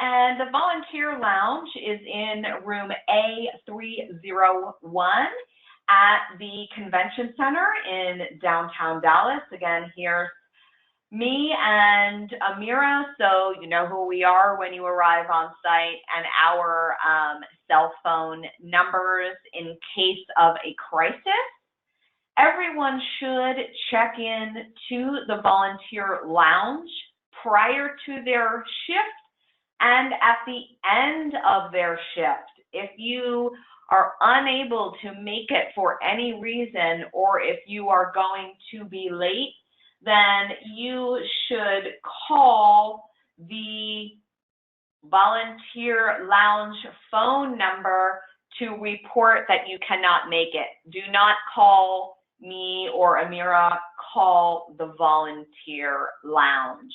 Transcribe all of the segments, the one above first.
And the volunteer lounge is in room A301 at the Convention Center in downtown Dallas. Again, here's me and Amira, so you know who we are when you arrive on site, and our cell phone numbers in case of a crisis. Everyone should check in to the volunteer lounge prior to their shift and at the end of their shift. If you are unable to make it for any reason, or if you are going to be late, then you should call the volunteer lounge phone number to report that you cannot make it. Do not call me or Amira, call the volunteer lounge.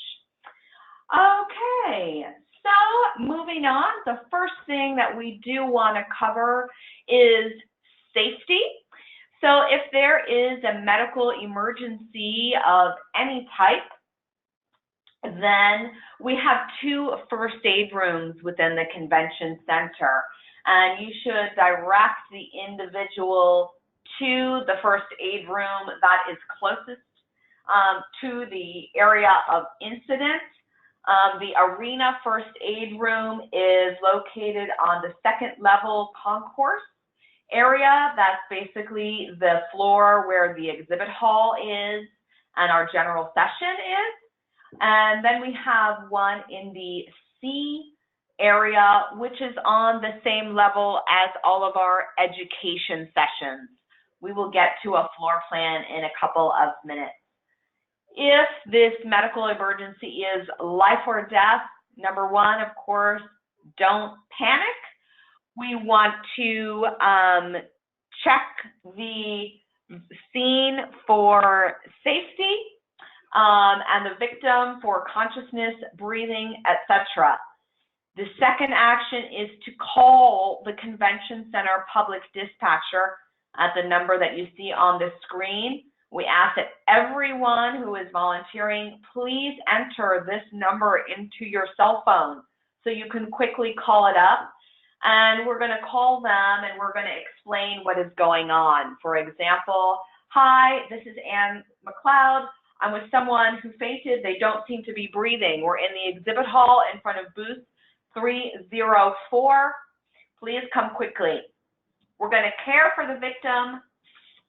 Okay, so moving on, the first thing that we do want to cover is safety. So if there is a medical emergency of any type, then we have 2 first aid rooms within the convention center, and you should direct the individual to the first aid room that is closest to the area of incident. The arena first aid room is located on the 2nd level concourse area. That's basically the floor where the exhibit hall is and our general session is. And then we have one in the C area, which is on the same level as all of our education sessions. We will get to a floor plan in a couple of minutes. If this medical emergency is life or death, number 1, of course, don't panic. We want to check the scene for safety and the victim for consciousness, breathing, etc. The second action is to call the Convention Center public dispatcher at the number that you see on the screen. We ask that everyone who is volunteering, please enter this number into your cell phone so you can quickly call it up. And we're going to call them and we're going to explain what is going on. For example, hi, this is Ann McLeod. I'm with someone who fainted. They don't seem to be breathing. We're in the exhibit hall in front of booth 304. Please come quickly. We're going to care for the victim,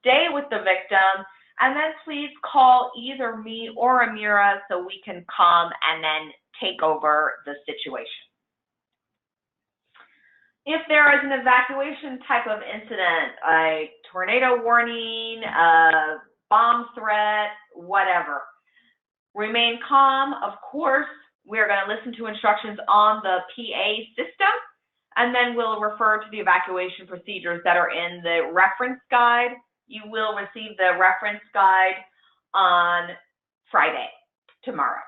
stay with the victim, and then please call either me or Amira so we can come and then take over the situation. If there is an evacuation type of incident, a tornado warning, a bomb threat, whatever, remain calm. Of course, we're going to listen to instructions on the PA system, and then we'll refer to the evacuation procedures that are in the reference guide. You will receive the reference guide on Friday, tomorrow.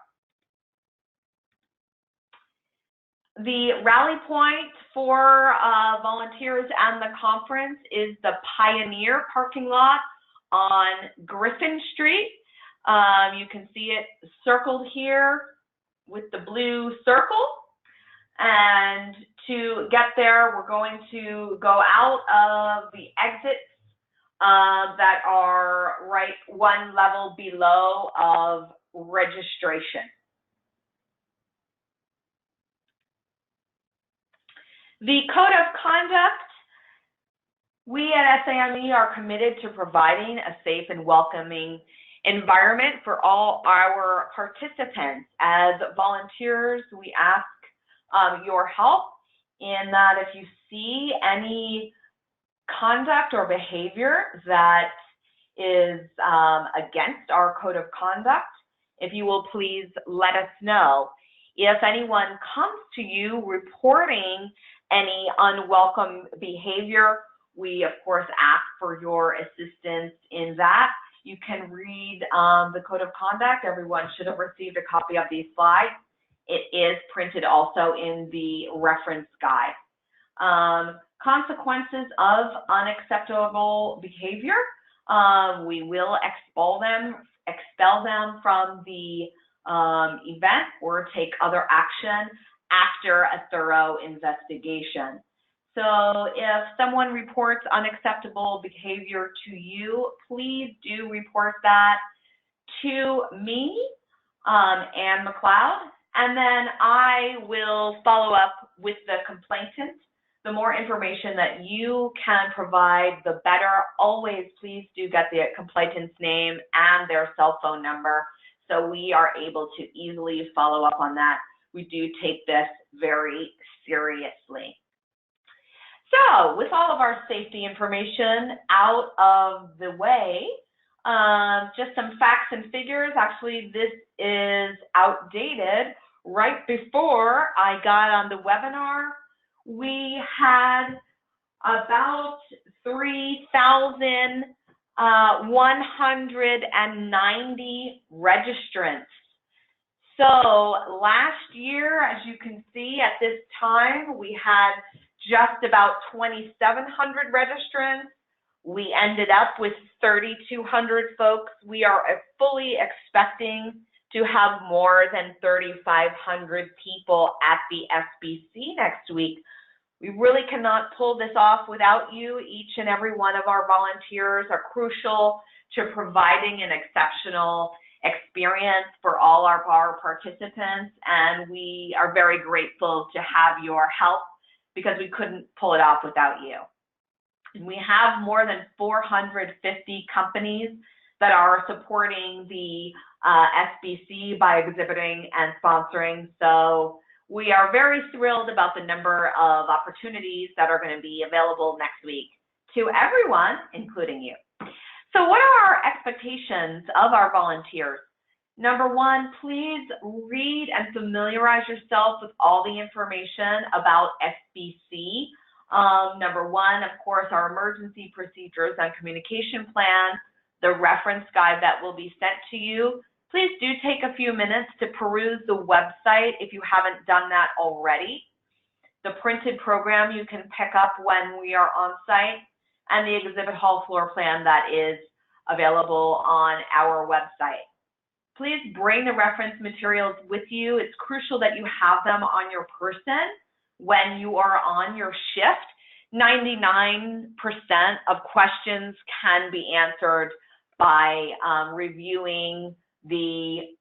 The rally point for volunteers and the conference is the Pioneer parking lot on Griffin Street. You can see it circled here with the blue circle. And to get there, we're going to go out of the exits that are right 1 level below of registration. The code of conduct, we at SAME are committed to providing a safe and welcoming environment for all our participants. As volunteers, we ask your help in that if you see any conduct or behavior that is against our code of conduct, if you will please let us know. If anyone comes to you reporting any unwelcome behavior, we of course ask for your assistance in that. You can read the code of conduct. Everyone should have received a copy of these slides. It is printed also in the reference guide. Consequences of unacceptable behavior, we will expel them from the event or take other action after a thorough investigation. So if someone reports unacceptable behavior to you, please do report that to me, Ann McLeod, and then I will follow up with the complainant. The more information that you can provide, the better. Always, please do get the complainant's name and their cell phone number so we are able to easily follow up on that. We do take this very seriously. So with all of our safety information out of the way, just some facts and figures. Actually, this is outdated. Right before I got on the webinar, we had about 3,190 registrants. So last year, as you can see at this time, we had just about 2,700 registrants. We ended up with 3,200 folks. We are fully expecting to have more than 3,500 people at the SBC next week. We really cannot pull this off without you. Each and every one of our volunteers are crucial to providing an exceptional experience for all our participants, and we are very grateful to have your help because we couldn't pull it off without you. We have more than 450 companies that are supporting the SBC by exhibiting and sponsoring. So we are very thrilled about the number of opportunities that are going to be available next week to everyone, including you. So what are our expectations of our volunteers? Number one, please read and familiarize yourself with all the information about SBC. Number one, of course, our emergency procedures and communication plan, the reference guide that will be sent to you. Please do take a few minutes to peruse the website if you haven't done that already. The printed program you can pick up when we are on site, and the exhibit hall floor plan that is available on our website. Please bring the reference materials with you. It's crucial that you have them on your person when you are on your shift. 99% of questions can be answered by reviewing the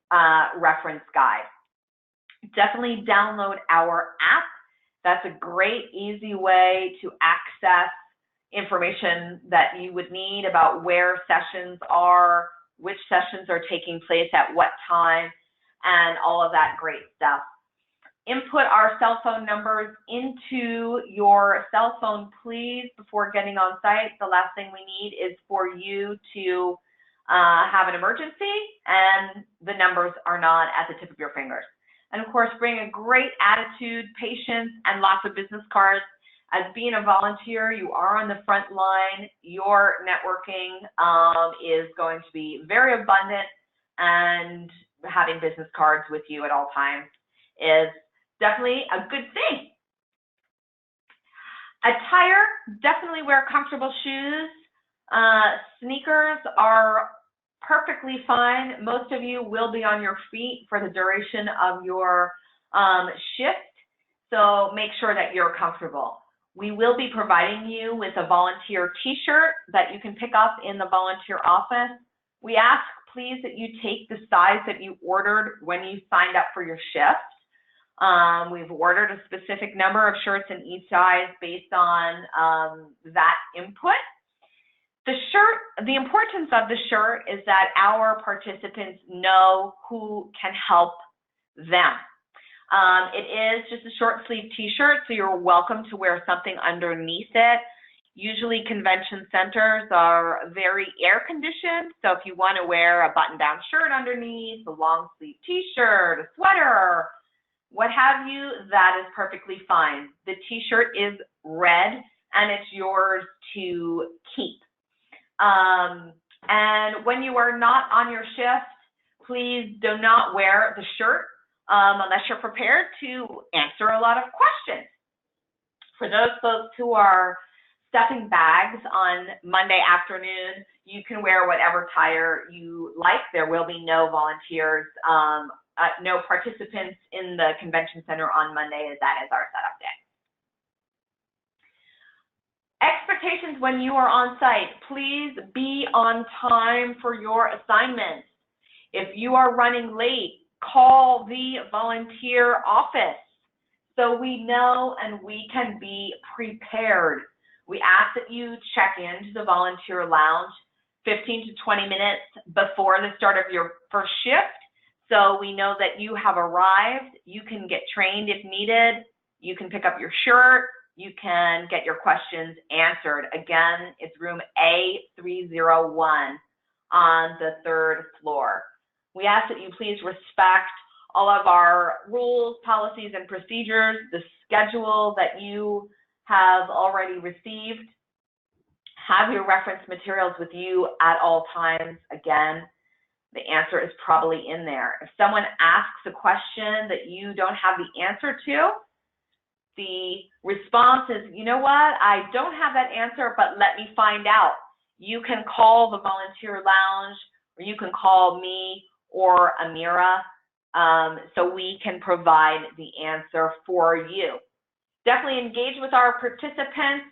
reference guide. Definitely download our app. That's a great, easy way to access information that you would need about where sessions are, which sessions are taking place at what time, and all of that great stuff. Input our cell phone numbers into your cell phone, please, before getting on site. The last thing we need is for you to have an emergency, and the numbers are not at the tip of your fingers. And of course, bring a great attitude, patience, and lots of business cards. As being a volunteer, you are on the front line. Your networking is going to be very abundant, and having business cards with you at all times is definitely a good thing. Attire, definitely wear comfortable shoes. Sneakers are perfectly fine. Most of you will be on your feet for the duration of your shift, so make sure that you're comfortable. We will be providing you with a volunteer t-shirt that you can pick up in the volunteer office. We ask, please, that you take the size that you ordered when you signed up for your shift. We've ordered a specific number of shirts in each size based on that input. The importance of the shirt is that our participants know who can help them. It is just a short sleeve t-shirt, so you're welcome to wear something underneath it. Usually convention centers are very air conditioned, so if you want to wear a button down shirt underneath, a long sleeve t-shirt, a sweater, what have you, that is perfectly fine. The t-shirt is red and it's yours to keep. And when you are not on your shift, please do not wear the shirt unless you're prepared to answer a lot of questions. For those folks who are stuffing bags on Monday afternoon, you can wear whatever attire you like. There will be no volunteers no participants in the convention center on Monday, as that is our setup day. Expectations when you are on site. Please be on time for your assignments. If you are running late, call the volunteer office so we know and we can be prepared. We ask that you check into the volunteer lounge 15 to 20 minutes before the start of your first shift, so we know that you have arrived. You can get trained if needed. You can pick up your shirt. You can get your questions answered. Again, it's room A301 on the 3rd floor. We ask that you please respect all of our rules, policies, and procedures, the schedule that you have already received. Have your reference materials with you at all times. Again, the answer is probably in there. If someone asks a question that you don't have the answer to, the response is, you know what, I don't have that answer, but let me find out. You can call the volunteer lounge, or you can call me or Amira, so we can provide the answer for you. Definitely engage with our participants.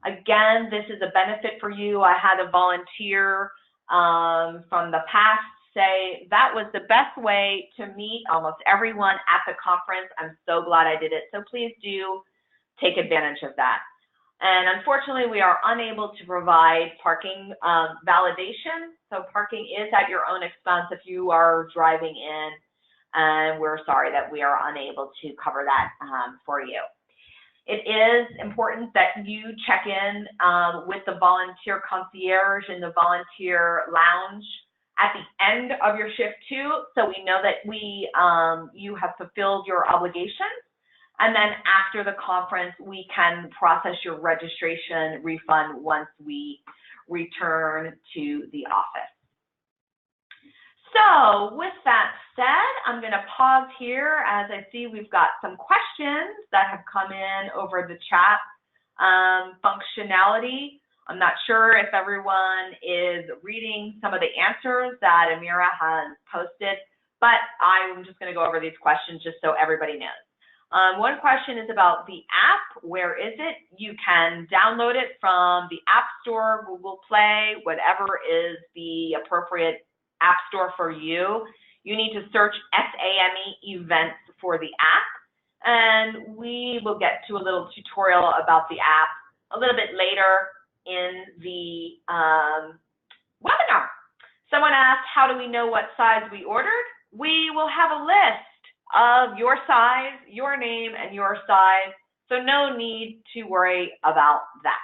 Again, this is a benefit for you. I had a volunteer from the past say that was the best way to meet almost everyone at the conference. I'm so glad I did it. So please do take advantage of that. And unfortunately, we are unable to provide parking validation. So parking is at your own expense if you are driving in, and we're sorry that we are unable to cover that for you. It is important that you check in with the volunteer concierge in the volunteer lounge at the end of your shift too, so we know that you have fulfilled your obligations. And then after the conference, we can process your registration refund once we return to the office. So with that said, I'm going to pause here as I see we've got some questions that have come in over the chat functionality. I'm not sure if everyone is reading some of the answers that Amira has posted, but I'm just going to go over these questions just so everybody knows. One question is about the app. Where is it? You can download it from the App Store, Google Play, whatever is the appropriate app store for you. You need to search SAME events for the app, and we will get to a little tutorial about the app a little bit later in the webinar. Someone asked, how do we know what size we ordered? We will have a list of your size, your name, and your size, so no need to worry about that.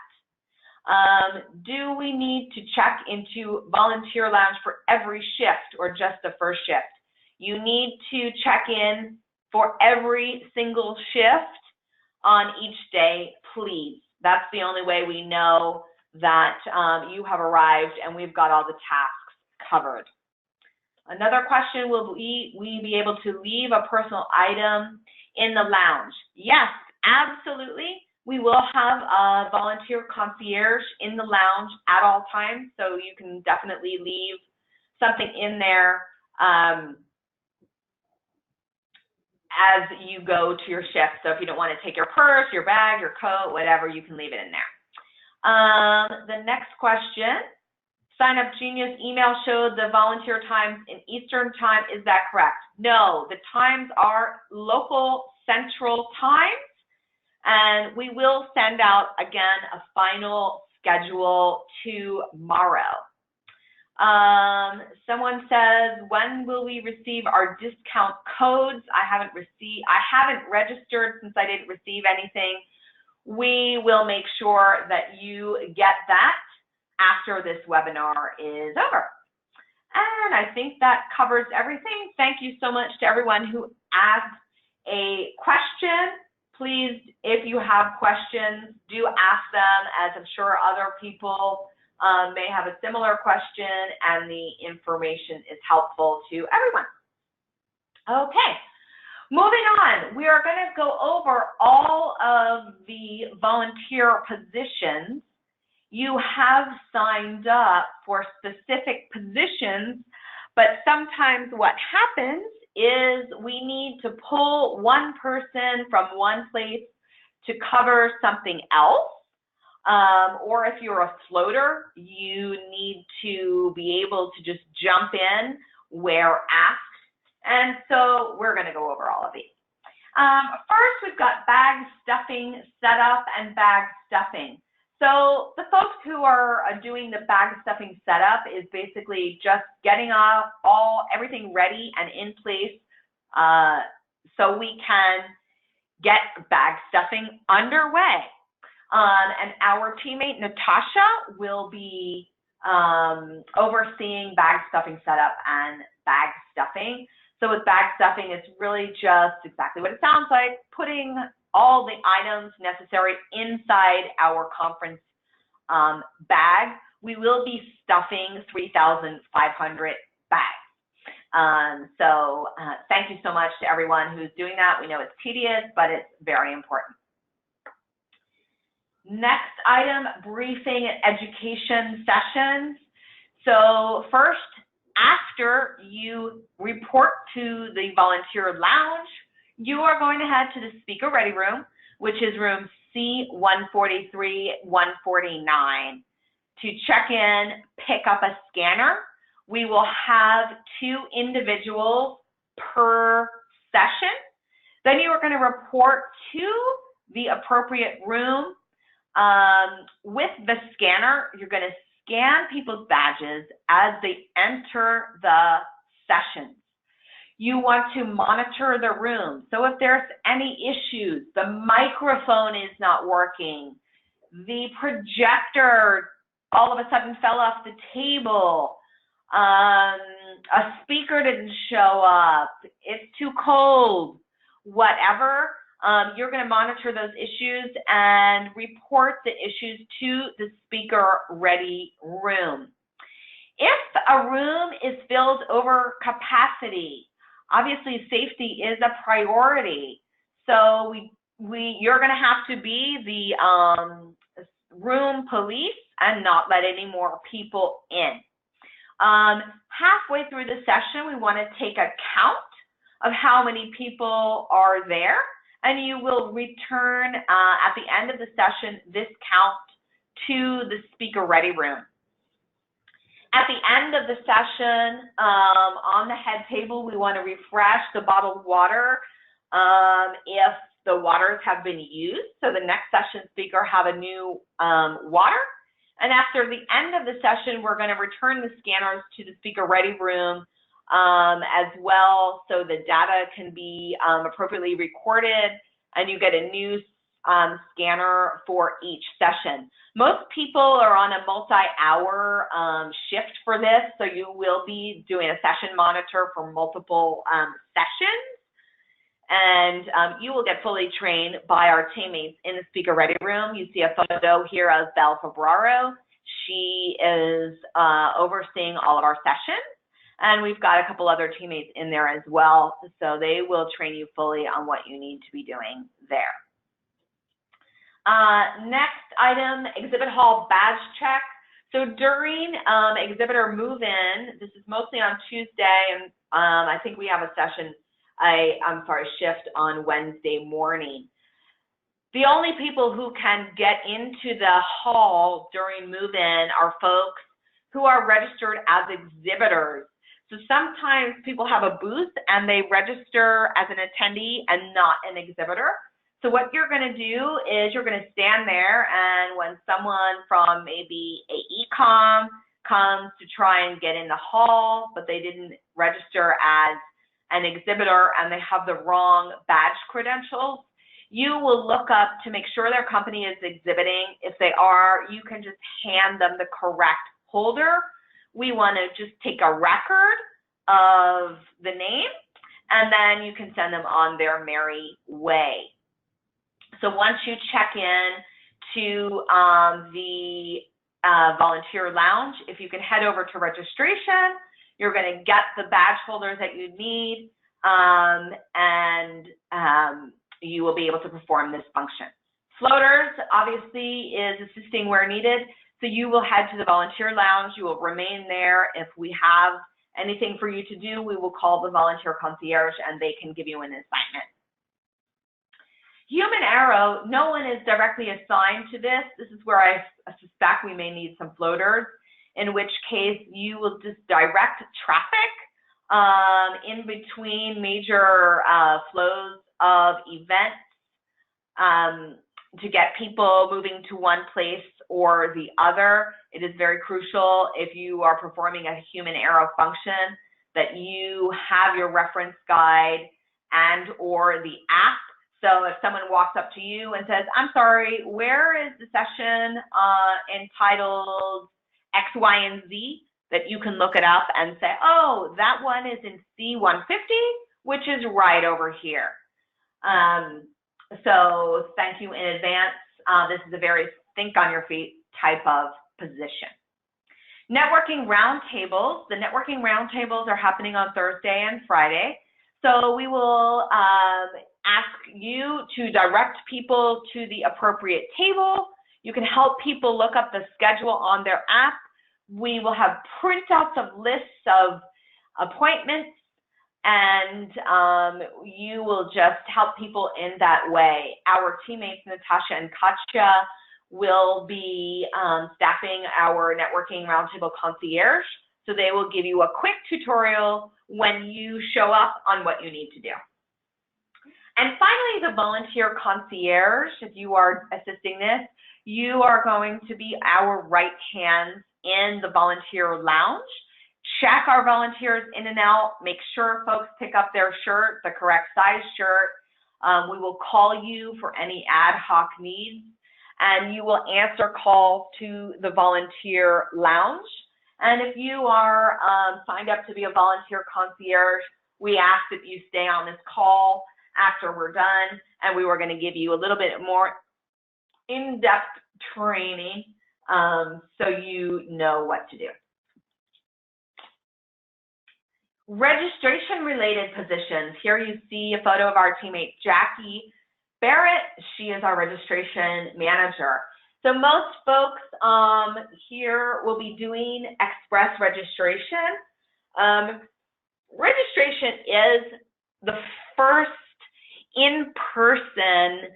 Do we need to check into volunteer lounge for every shift or just the first shift? You need to check in for every single shift on each day, please. That's the only way we know that you have arrived and we've got all the tasks covered. Another question, will we be able to leave a personal item in the lounge? Yes, absolutely. We will have a volunteer concierge in the lounge at all times, so you can definitely leave something in there as you go to your shift. So if you don't want to take your purse, your bag, your coat, whatever, you can leave it in there. The next question, Sign Up Genius email showed the volunteer times in Eastern time. Is that correct? No, the times are local Central times. And we will send out, again, a final schedule tomorrow. Someone says, when will we receive our discount codes? I haven't registered since I didn't receive anything. We will make sure that you get that after this webinar is over. And I think that covers everything. Thank you so much to everyone who asked a question. Please, if you have questions, do ask them, as I'm sure other people may have a similar question, and the information is helpful to everyone. Okay, moving on. We are going to go over all of the volunteer positions. You have signed up for specific positions, but sometimes what happens is we need to pull one person from one place to cover something else. Or if you're a floater, you need to be able to just jump in where asked. And so we're going to go over all of these. First, we've got bag stuffing setup and bag stuffing. So the folks who are doing the bag stuffing setup is basically just getting everything ready and in place so we can get bag stuffing underway. And our teammate Natasha will be overseeing bag stuffing setup and bag stuffing. So with bag stuffing, it's really just exactly what it sounds like, putting all the items necessary inside our conference bag. We will be stuffing 3,500 bags. So thank you so much to everyone who's doing that. We know it's tedious, but it's very important. Next item, briefing and education sessions. So first, after you report to the volunteer lounge, you are going to head to the speaker ready room, which is room C143-149. To check in, pick up a scanner. We will have 2 individuals per session. Then you are going to report to the appropriate room. With the scanner, you're going to scan people's badges as they enter the sessions. You want to monitor the room. So if there's any issues, the microphone is not working, the projector all of a sudden fell off the table, a speaker didn't show up, it's too cold, whatever, you're going to monitor those issues and report the issues to the speaker ready room. If a room is filled over capacity, obviously safety is a priority. So you're going to have to be the room police and not let any more people in. Halfway through the session, we want to take a count of how many people are there, and you will return at the end of the session this count to the speaker ready room. At the end of the session, on the head table, we want to refresh the bottled water if the waters have been used. So the next session speaker have a new water. And after the end of the session, we're going to return the scanners to the speaker ready room as well, so the data can be appropriately recorded, and you get a new scanner for each session. Most people are on a multi-hour shift for this, so you will be doing a session monitor for multiple sessions, and you will get fully trained by our teammates in the speaker ready room. You see a photo here of Belle Fabraro. She is overseeing all of our sessions, and we've got a couple other teammates in there as well, so they will train you fully on what you need to be doing there. Next item, exhibit hall badge check. So during exhibitor move-in, this is mostly on Tuesday, and I think we have a session, shift on Wednesday morning. The only people who can get into the hall during move-in are folks who are registered as exhibitors. So sometimes people have a booth and they register as an attendee and not an exhibitor. So what you're going to do is you're going to stand there, and when someone from maybe AECOM comes to try and get in the hall, but they didn't register as an exhibitor and they have the wrong badge credentials, you will look up to make sure their company is exhibiting. If they are, you can just hand them the correct holder. We want to just take a record of the name, and then you can send them on their merry way. So once you check in to the volunteer lounge, if you can head over to registration, you're going to get the badge holders that you need, and you will be able to perform this function. Floaters, obviously, is assisting where needed. So you will head to the volunteer lounge. You will remain there. If we have anything for you to do, we will call the volunteer concierge and they can give you an assignment. Human arrow, no one is directly assigned to this. This is where I suspect we may need some floaters, in which case you will just direct traffic in between major flows of events to get people moving to one place or the other. It is very crucial if you are performing a human arrow function that you have your reference guide and or the app. So if someone walks up to you and says, I'm sorry, where is the session entitled X, Y, and Z, that you can look it up and say, oh, that one is in C150, which is right over here. So thank you in advance. This is a very think on your feet type of position. Networking roundtables. The networking roundtables are happening on Thursday and Friday. So we will ask you to direct people to the appropriate table. You can help people look up the schedule on their app. We will have printouts of lists of appointments, and you will just help people in that way. Our teammates, Natasha and Katya, will be staffing our networking roundtable concierge, so they will give you a quick tutorial when you show up on what you need to do. And finally, the volunteer concierge, if you are assisting this, you are going to be our right hands in the volunteer lounge. Check our volunteers in and out, make sure folks pick up their shirt, the correct size shirt. We will call you for any ad hoc needs, and you will answer calls to the volunteer lounge. And if you are signed up to be a volunteer concierge, we ask that you stay on this call after we're done, and we were going to give you a little bit more in-depth training so you know what to do. Registration-related positions. Here you see a photo of our teammate Jackie Barrett. She is our registration manager. So most folks here will be doing express registration. Registration is the first in-person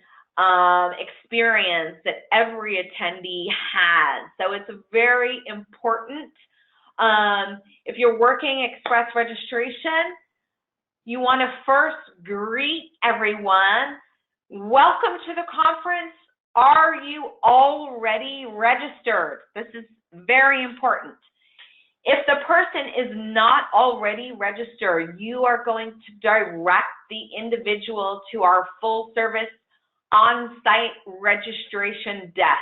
experience that every attendee has. So it's very important. If you're working express registration, you want to first greet everyone. Welcome to the conference. Are you already registered? This is very important. If the person is not already registered, you are going to direct the individual to our full service on-site registration desk.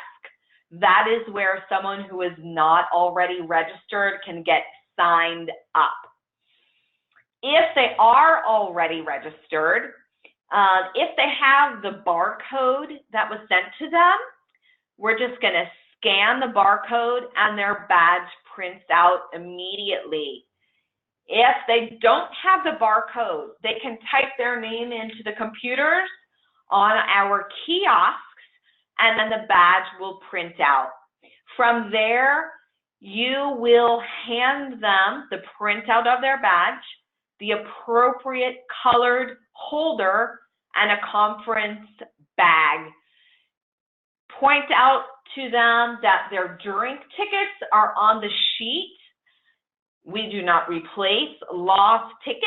That is where someone who is not already registered can get signed up. If they are already registered, if they have the barcode that was sent to them, we're just going to scan the barcode and their badge prints out immediately. If they don't have the barcode, they can type their name into the computers on our kiosks, and then the badge will print out. From there, you will hand them the printout of their badge, the appropriate colored holder, and a conference bag. Point out to them that their drink tickets are on the sheet. We do not replace lost tickets.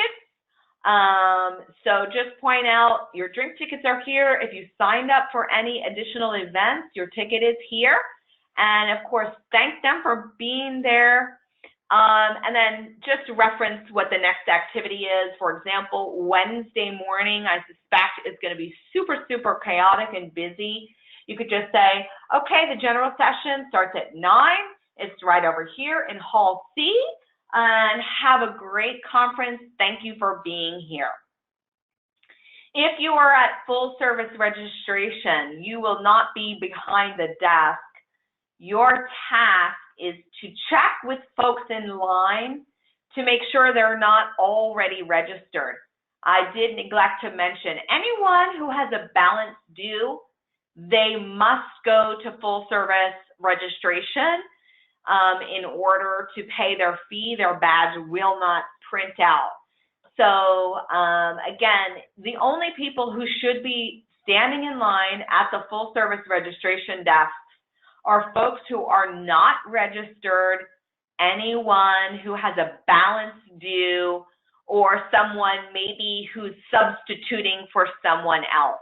So just point out your drink tickets are here. If you signed up for any additional events, your ticket is here. And of course, thank them for being there. And then just reference what the next activity is. For example, Wednesday morning, I suspect is going to be super, super chaotic and busy. You could just say, okay, the general session starts at 9. It's right over here in Hall C. And have a great conference. Thank you for being here. If you are at full service registration, you will not be behind the desk. Your task is to check with folks in line to make sure they're not already registered. I did neglect to mention, anyone who has a balance due, they must go to full service registration. in order to pay their fee, their badge will not print out. So again, the only people who should be standing in line at the full service registration desks are folks who are not registered, anyone who has a balance due, or someone maybe who's substituting for someone else.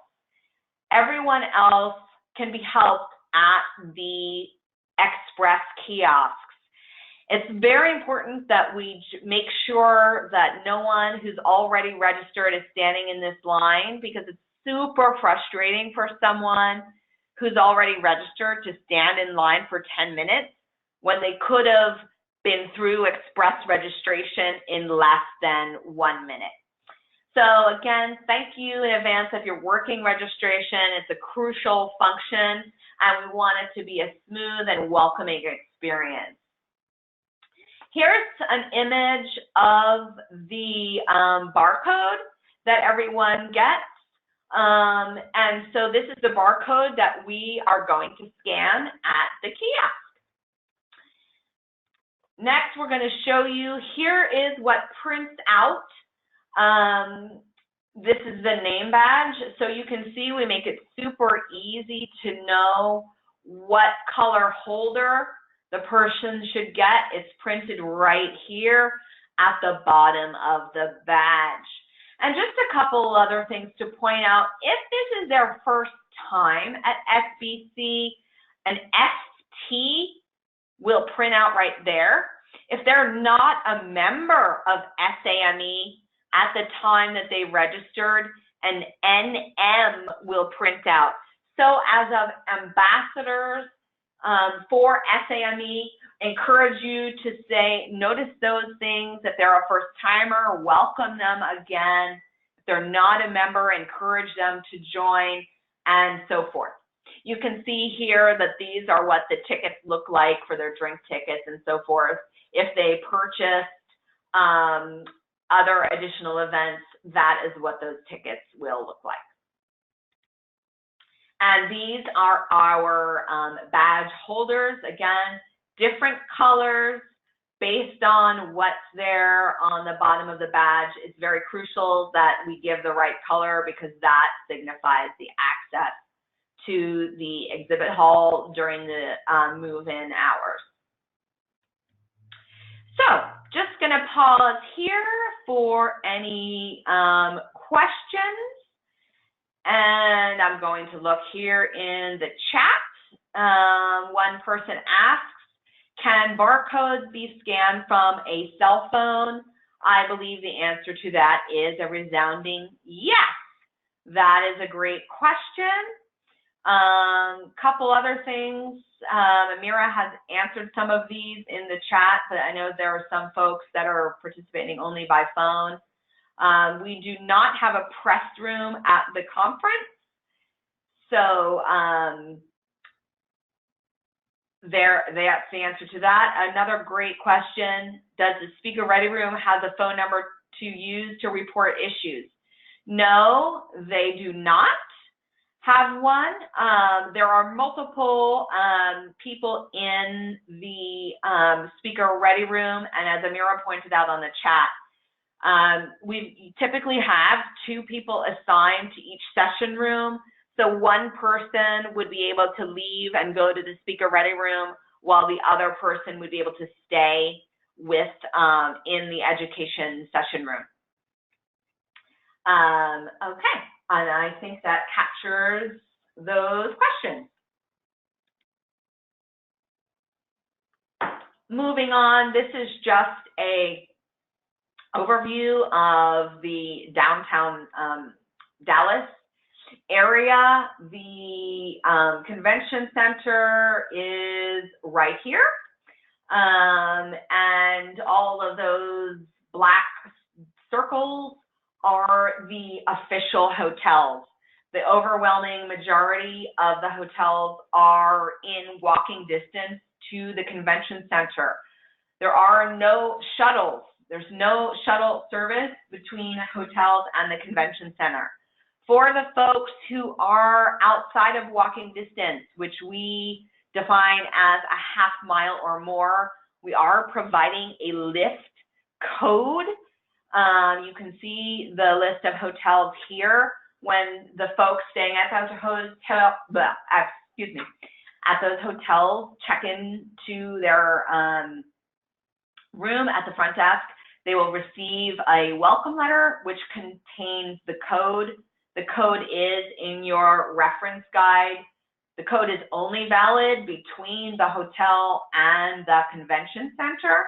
Everyone else can be helped at the express kiosks. It's very important that we make sure that no one who's already registered is standing in this line, because it's super frustrating for someone who's already registered to stand in line for 10 minutes when they could have been through express registration in less than 1 minute. So again, thank you in advance of your working registration. It's a crucial function, and we want it to be a smooth and welcoming experience. Here's an image of the barcode that everyone gets. And so this is the barcode that we are going to scan at the kiosk. Next, we're going to show you, here is what prints out. This is the name badge. So you can see we make it super easy to know what color holder the person should get. It's printed right here at the bottom of the badge. And just a couple other things to point out. If this is their first time at SBC, an ST will print out right there. If they're not a member of SAME at the time that they registered, an NM will print out. So as of ambassadors for SAME, encourage you to say, notice those things. If they're a first timer, welcome them again. If they're not a member, encourage them to join, and so forth. You can see here that these are what the tickets look like for their drink tickets and so forth. If they purchased other additional events, that is what those tickets will look like. And these are our badge holders. Again, different colors based on what's there on the bottom of the badge. It's very crucial that we give the right color, because that signifies the access to the exhibit hall during the move-in hours. So just going to pause here for any questions. And I'm going to look here in the chat. One person asks, can barcodes be scanned from a cell phone? I believe the answer to that is a resounding yes. That is a great question. Couple other things. Amira has answered some of these in the chat, but I know there are some folks that are participating only by phone. We do not have a press room at the conference, so that's the answer to that. Another great question, does the speaker ready room have a phone number to use to report issues? No, they do not have one. There are multiple people in the speaker ready room, and as Amira pointed out on the chat, we typically have 2 people assigned to each session room. So one person would be able to leave and go to the speaker ready room, while the other person would be able to stay with in the education session room. Okay, and I think that captures those questions. Moving on, this is just a overview of the downtown Dallas area. The convention center is right here, and all of those black circles are the official hotels. The overwhelming majority of the hotels are in walking distance to the convention center. There are no shuttles. There's no shuttle service between hotels and the convention center. For the folks who are outside of walking distance, which we define as a half mile or more. We are providing a lift code. You can see the list of hotels here. When the folks staying at those at those hotels check in to their room at the front desk, they will receive a welcome letter which contains the code. The code is in your reference guide. The code is only valid between the hotel and the convention center.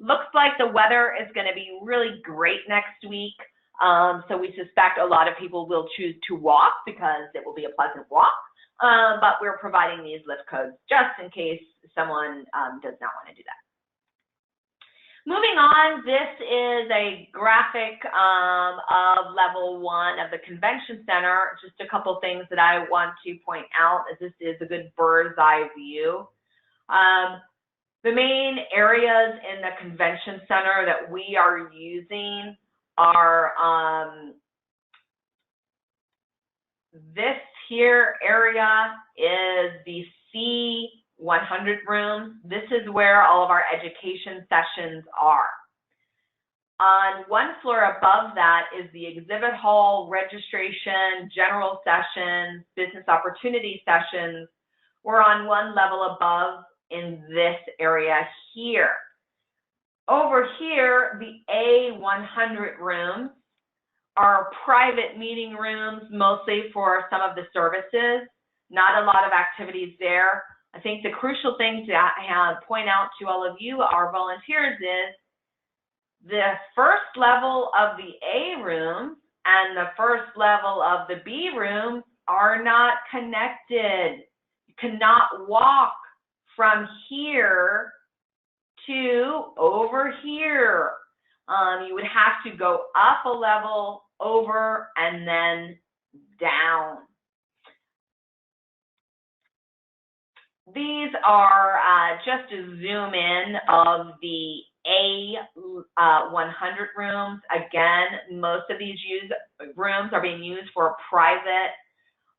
Looks like the weather is going to be really great next week. So we suspect a lot of people will choose to walk because it will be a pleasant walk. But we're providing these lift codes just in case someone does not want to do that. Moving on, this is a graphic of level 1 of the convention center. Just a couple things that I want to point out, as this is a good bird's eye view. The main areas in the convention center that we are using are this here area is the C100 rooms. This is where all of our education sessions are. On one floor above that is the exhibit hall, registration, general sessions, business opportunity sessions. We're on one level above in this area here. Over here, the A100 rooms are private meeting rooms, mostly for some of the services. Not a lot of activities there. I think the crucial thing to point out to all of you, our volunteers, is the first level of the A rooms and the first level of the B rooms are not connected. You cannot walk from here to over here. You would have to go up a level, over, and then down. These are just a zoom in of the A100 rooms. Again, most of these rooms are being used for private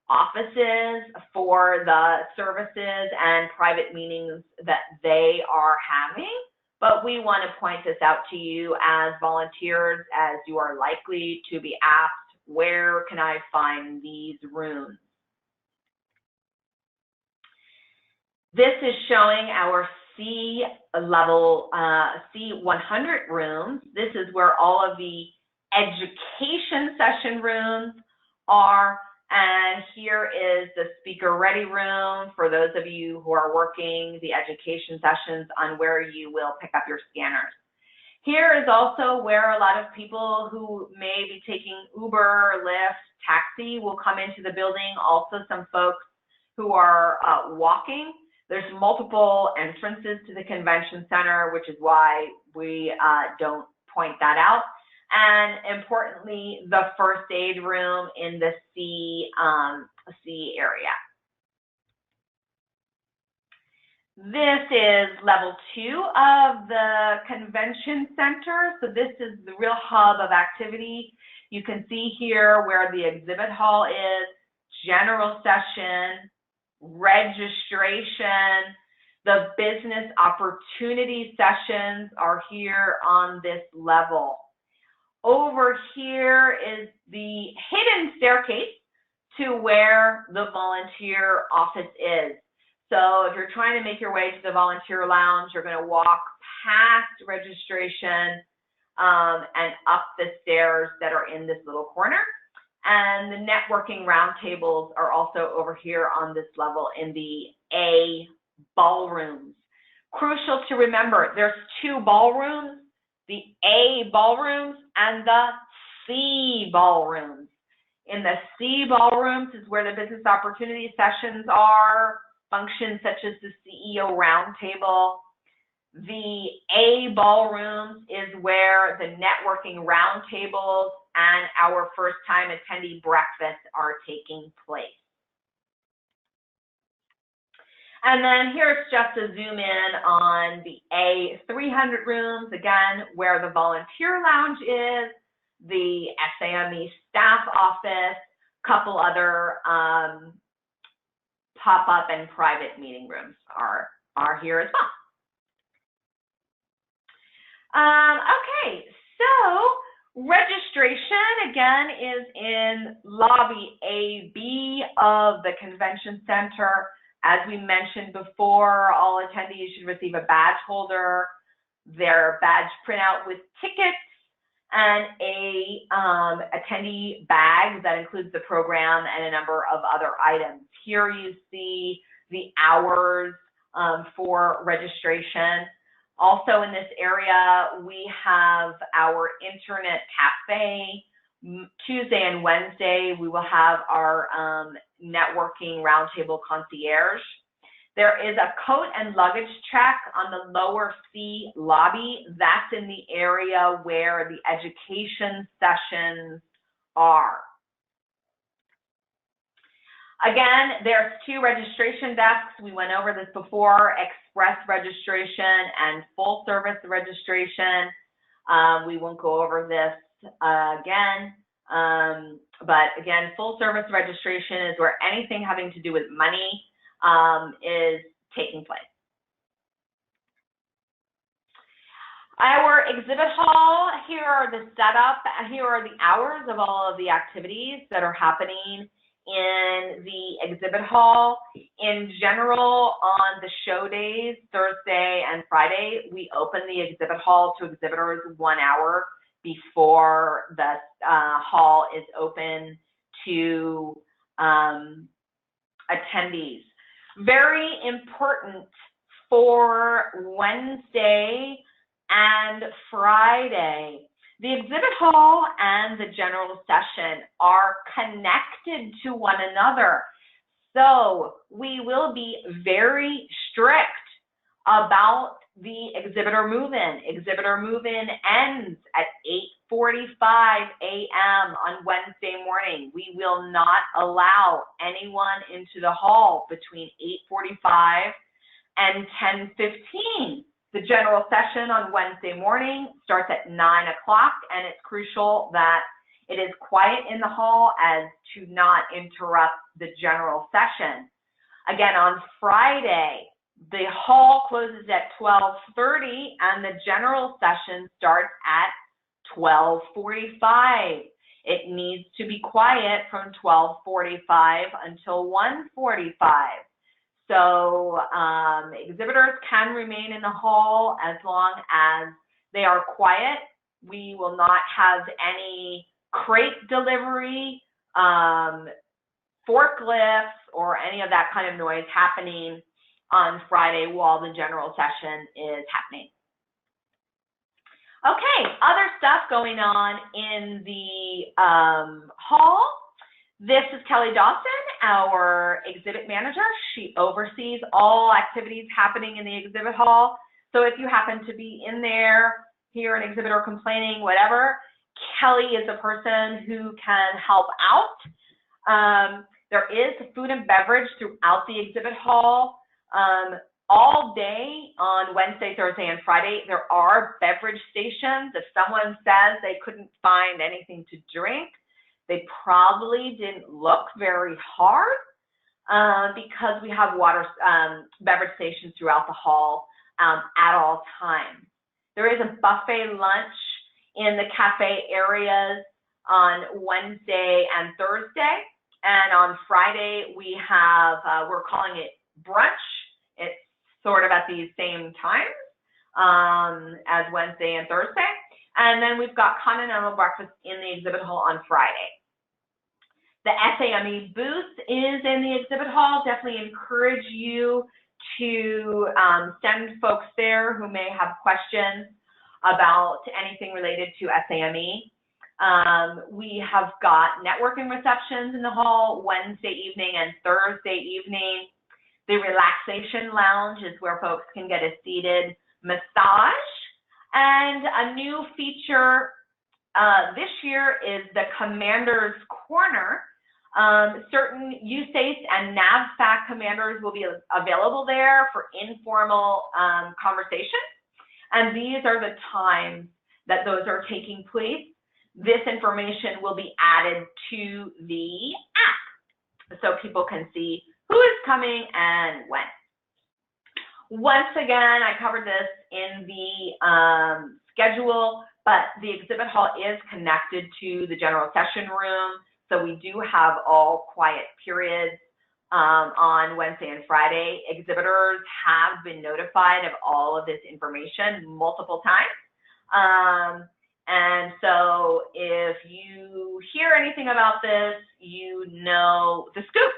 offices, for the services and private meetings that they are having. But we want to point this out to you as volunteers, as you are likely to be asked, where can I find these rooms? This is showing our C-level, C100 rooms. This is where all of the education session rooms are. And here is the speaker ready room for those of you who are working the education sessions on where you will pick up your scanners. Here is also where a lot of people who may be taking Uber, Lyft, taxi will come into the building. Also some folks who are walking. There's multiple entrances to the convention center, which is why we don't point that out. And importantly, the first aid room in the C area. This is level 2 of the convention center. So this is the real hub of activity. You can see here where the exhibit hall is, general session, registration, the business opportunity sessions are here on this level. Over here is the hidden staircase to where the volunteer office is. So if you're trying to make your way to the volunteer lounge, you're going to walk past registration and up the stairs that are in this little corner. And the networking roundtables are also over here on this level in the A ballrooms. Crucial to remember, there's 2 ballrooms, the A ballrooms and the C ballrooms. In the C ballrooms is where the business opportunity sessions are, functions such as the CEO roundtable. The A ballrooms is where the networking roundtables and our first time attendee breakfast are taking place. And then here's just a zoom in on the A300 rooms, again, where the volunteer lounge is, the SAME staff office, couple other pop-up and private meeting rooms are here as well. Okay, so registration, again, is in lobby A-B of the convention center. As we mentioned before, all attendees should receive a badge holder, their badge printout with tickets, and a attendee bag that includes the program and a number of other items. Here you see the hours for registration. Also in this area, we have our internet cafe. Tuesday and Wednesday, we will have our networking roundtable concierge. There is a coat and luggage check on the lower C lobby. That's in the area where the education sessions are. Again, there's 2 registration desks. We went over this before, express registration and full service registration. We won't go over this again, but again, full service registration is where anything having to do with money is taking place. Our exhibit hall, here are the setup, here are the hours of all of the activities that are happening in the exhibit hall. In general, on the show days, Thursday and Friday, we open the exhibit hall to exhibitors 1 hour before the hall is open to attendees. Very important for Wednesday and Friday. The exhibit hall and the general session are connected to one another. So we will be very strict about the exhibitor move-in. Exhibitor move-in ends at 8:45 a.m. on Wednesday morning. We will not allow anyone into the hall between 8:45 and 10:15. The general session on Wednesday morning starts at 9 o'clock, and it's crucial that it is quiet in the hall as to not interrupt the general session. Again, on Friday, the hall closes at 12:30, and the general session starts at 12:45. It needs to be quiet from 12:45 until 1:45. So exhibitors can remain in the hall as long as they are quiet. We will not have any crate delivery, forklifts, or any of that kind of noise happening on Friday while the general session is happening. Okay, other stuff going on in the hall. This is Kelly Dawson, our exhibit manager. She oversees all activities happening in the exhibit hall. So if you happen to be in there, hear an exhibitor complaining, whatever, Kelly is a person who can help out. There is food and beverage throughout the exhibit hall. All day on Wednesday, Thursday, and Friday, there are beverage stations. If someone says they couldn't find anything to drink, they probably didn't look very hard because we have beverage stations throughout the hall at all times. There is a buffet lunch in the cafe areas on Wednesday and Thursday. And on Friday, we have, we're calling it brunch. It's sort of at the same times as Wednesday and Thursday. And then we've got continental breakfast in the exhibit hall on Friday. The SAME booth is in the exhibit hall. Definitely encourage you to send folks there who may have questions about anything related to SAME. We have got networking receptions in the hall Wednesday evening and Thursday evening. The relaxation lounge is where folks can get a seated massage. And a new feature this year is the Commander's Corner. Certain USACE and NAVFAC commanders will be available there for informal conversations. And these are the times that those are taking place. This information will be added to the app so people can see who who is coming and when. Once again, I covered this in the schedule, but the exhibit hall is connected to the general session room, so we do have all quiet periods on Wednesday and Friday. Exhibitors have been notified of all of this information multiple times. And so if you hear anything about this, you know the scoop.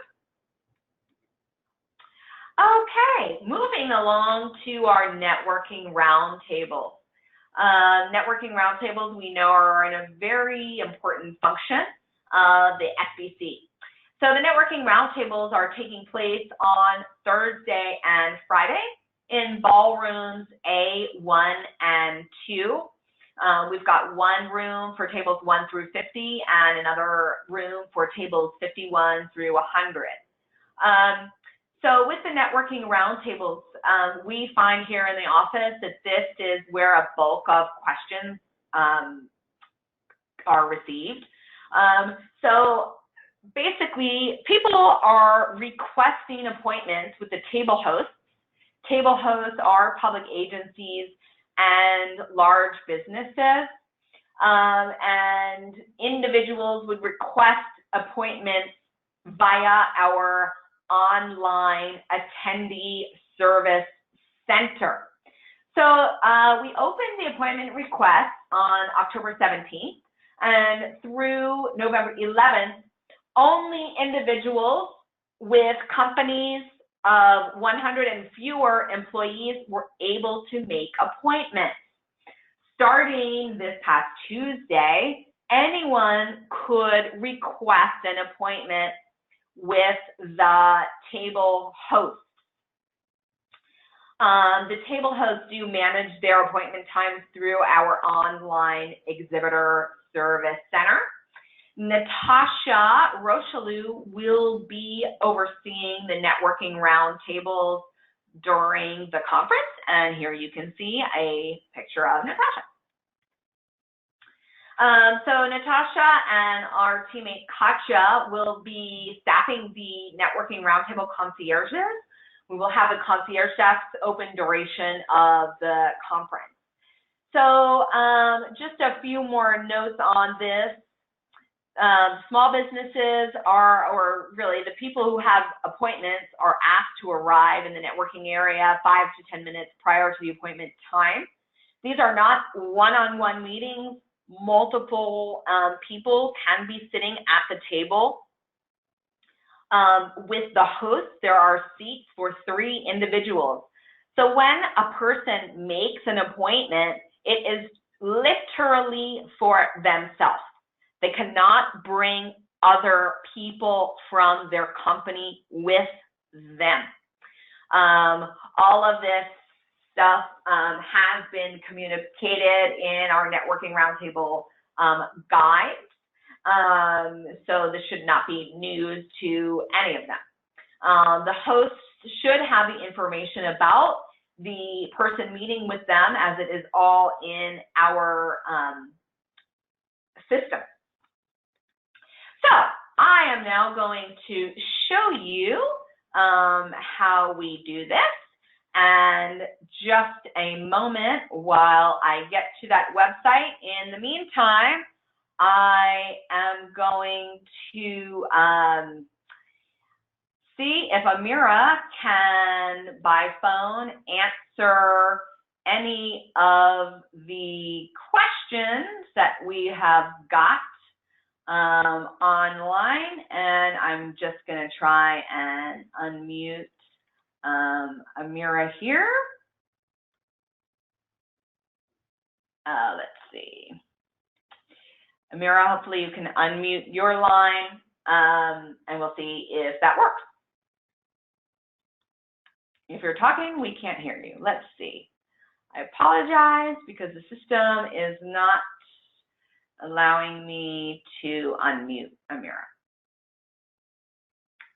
Okay, moving along to our networking roundtables. Networking roundtables, we know, are in a very important function of the SBC. So the networking roundtables are taking place on Thursday and Friday in ballrooms A1 and 2. We've got one room for tables 1 through 50 and another room for tables 51 through 100. So with the networking roundtables, we find here in the office that this is where a bulk of questions are received. So basically, people are requesting appointments with the table hosts. Table hosts are public agencies and large businesses, and individuals would request appointments via our online attendee service center. So we opened the appointment request on October 17th, and through November 11th, only individuals with companies of 100 and fewer employees were able to make appointments. Starting this past Tuesday, anyone could request an appointment with the table hosts. The table hosts do manage their appointment times through our online exhibitor service center. Natasha Rochelieu will be overseeing the networking roundtables during the conference, and here you can see a picture of Natasha. So Natasha and our teammate Katja will be staffing the networking roundtable concierges. We will have the concierge desks open duration of the conference. So just a few more notes on this. Small businesses are, or really the people who have appointments, are asked to arrive in the networking area 5 to 10 minutes prior to the appointment time. These are not one-on-one meetings. Multiple people can be sitting at the table. With the host, there are seats for 3 individuals. So when a person makes an appointment, it is literally for themselves. They cannot bring other people from their company with them. All of this stuff has been communicated in our networking roundtable guides. So this should not be news to any of them. The hosts should have the information about the person meeting with them, as it is all in our system. So I am now going to show you how we do this. And just a moment while I get to that website. In the meantime, I am going to see if Amira can, by phone, answer any of the questions that we have got online. And I'm just going to try and unmute Amira here. Let's see. Amira, hopefully you can unmute your line, and we'll see if that works. If you're talking, we can't hear you. Let's see. I apologize because the system is not allowing me to unmute Amira.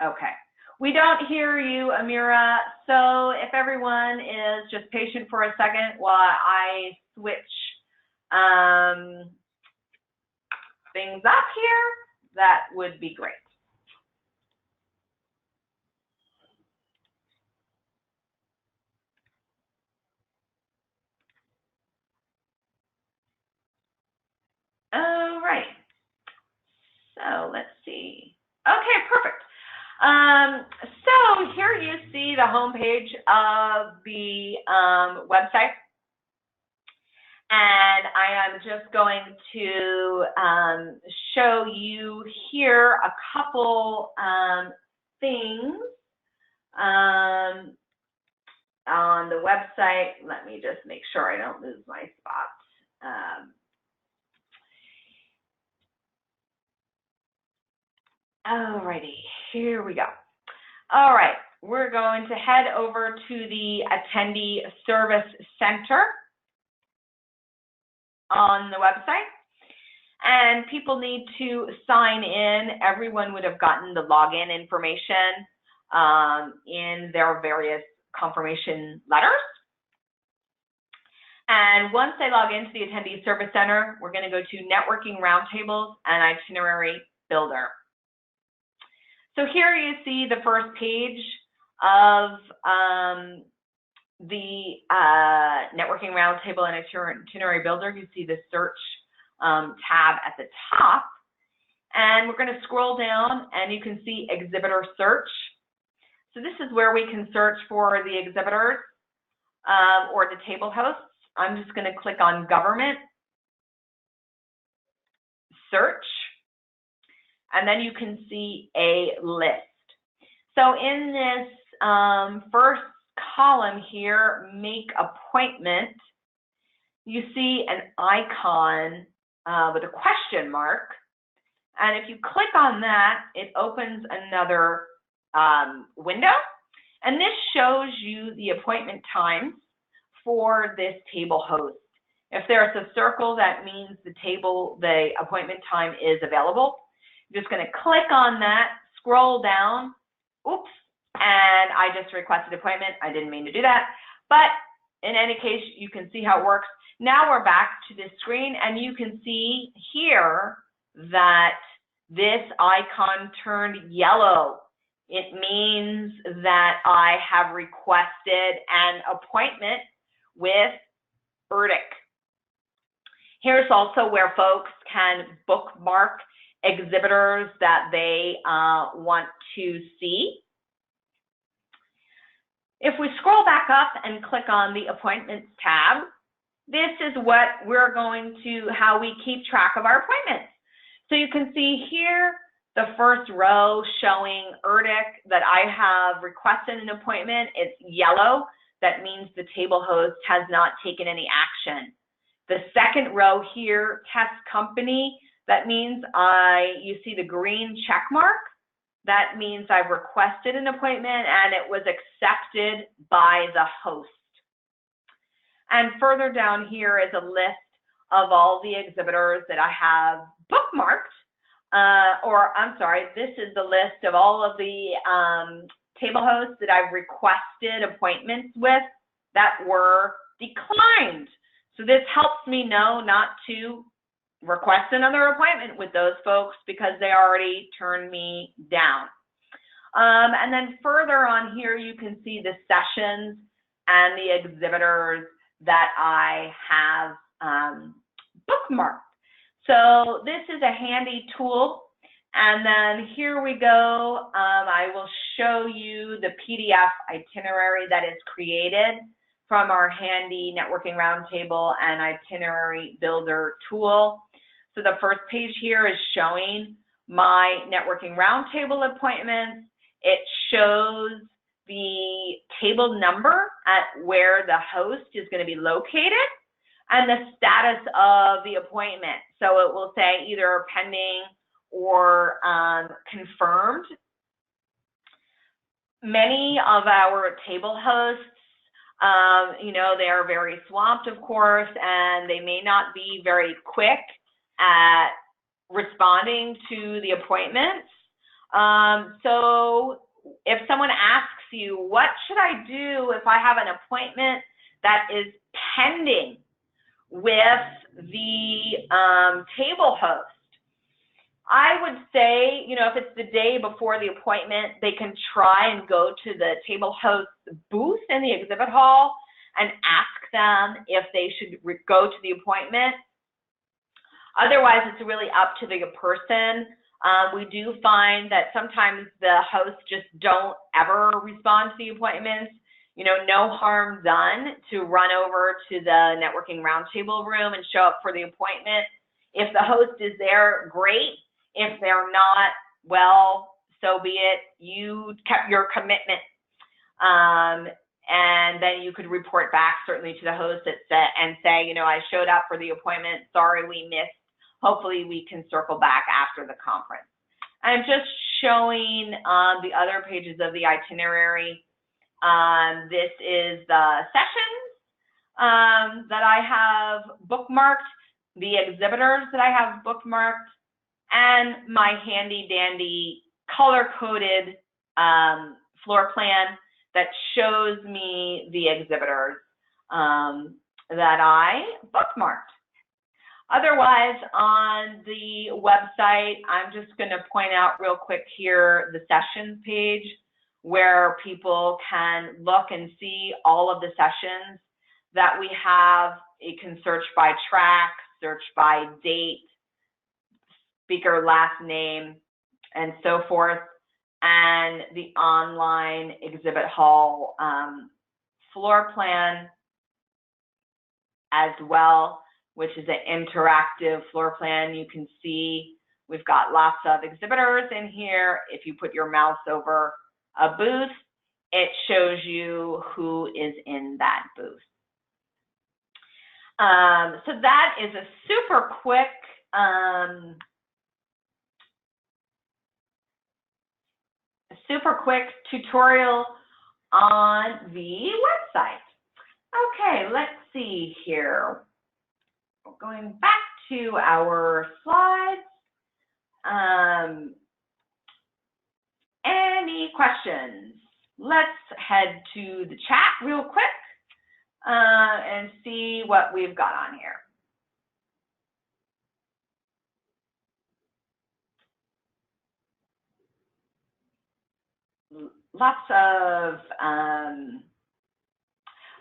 Okay. We don't hear you, Amira, so if everyone is just patient for a second while I switch things up here, that would be great. All right. So let's see. Okay, perfect. So here you see the homepage of the website. And I am just going to show you here a couple things on the website. Let me just make sure I don't lose my spot. Alrighty, here we go. All right, we're going to head over to the Attendee Service Center on the website, and people need to sign in. Everyone would have gotten the login information in their various confirmation letters. And once they log into the Attendee Service Center, we're going to go to Networking Roundtables and Itinerary Builder. So here you see the first page of the Networking Roundtable and Itinerary Builder. You see the search tab at the top. And we're going to scroll down and you can see exhibitor search. So this is where we can search for the exhibitors or the table hosts. I'm just going to click on government, search, and then you can see a list. So in this first column here, make appointment, you see an icon with a question mark. And if you click on that, it opens another window. And this shows you the appointment times for this table host. If there's a circle, that means the appointment time is available. You're just going to click on that, scroll down, oops, and I just requested appointment. I didn't mean to do that, but in any case, you can see how it works. Now we're back to this screen, and you can see here that this icon turned yellow. It means that I have requested an appointment with ERDIC. Here's also where folks can bookmark exhibitors that they want to see. If we scroll back up and click on the Appointments tab, this is what we're going to, how we keep track of our appointments. So you can see here the first row showing ERDIC that I have requested an appointment. It's yellow. That means the table host has not taken any action. The second row here, test company, that means you see the green check mark. That means I've requested an appointment and it was accepted by the host. And further down here is a list of all the exhibitors that I have bookmarked, this is the list of all of the table hosts that I've requested appointments with that were declined. So this helps me know not to request another appointment with those folks because they already turned me down. And then further on here, you can see the sessions and the exhibitors that I have bookmarked. So this is a handy tool. And then here we go. I will show you the PDF itinerary that is created from our handy Networking Roundtable and Itinerary Builder tool. So the first page here is showing my Networking Roundtable appointments. It shows the table number at where the host is going to be located and the status of the appointment. So it will say either pending or confirmed. Many of our table hosts, they are very swamped, of course, and they may not be very quick at responding to the appointments. So if someone asks you, what should I do if I have an appointment that is pending with the table host? I would say, if it's the day before the appointment, they can try and go to the table host's booth in the exhibit hall and ask them if they should go to the appointment. Otherwise, it's really up to the person. We do find that sometimes the hosts just don't ever respond to the appointments. You know, no harm done to run over to the networking roundtable room and show up for the appointment. If the host is there, great. If they're not, well, so be it. You kept your commitment. And then you could report back certainly to the host and say, you know, I showed up for the appointment. Sorry we missed. Hopefully we can circle back after the conference. I'm just showing the other pages of the itinerary. This is the sessions that I have bookmarked, the exhibitors that I have bookmarked, and my handy dandy color-coded floor plan that shows me the exhibitors that I bookmarked. Otherwise, on the website, I'm just going to point out real quick here the sessions page where people can look and see all of the sessions that we have. You can search by track, search by date, speaker last name, and so forth, and the online exhibit hall floor plan as well, which is an interactive floor plan. You can see we've got lots of exhibitors in here. If you put your mouse over a booth, it shows you who is in that booth. So that is a super quick tutorial on the website. Okay, let's see here. Going back to our slides. Any questions? Let's head to the chat real quick and see what we've got on here. Lots of,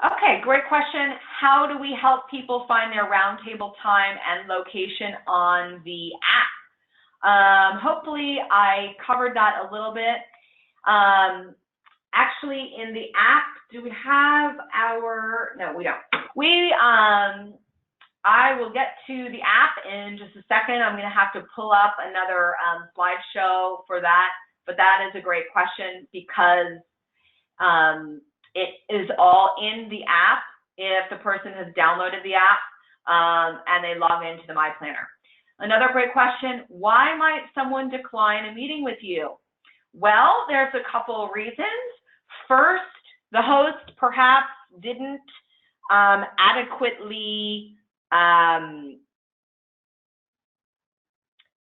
okay, great question. How do we help people find their roundtable time and location on the app? Hopefully I covered that a little bit. Actually, in the app, do we have our, no, we don't. I will get to the app in just a second. I'm going to have to pull up another slideshow for that. But that is a great question because it is all in the app if the person has downloaded the app and they log into the My Planner. Another great question, why might someone decline a meeting with you? Well, there's a couple of reasons. First, the host perhaps didn't adequately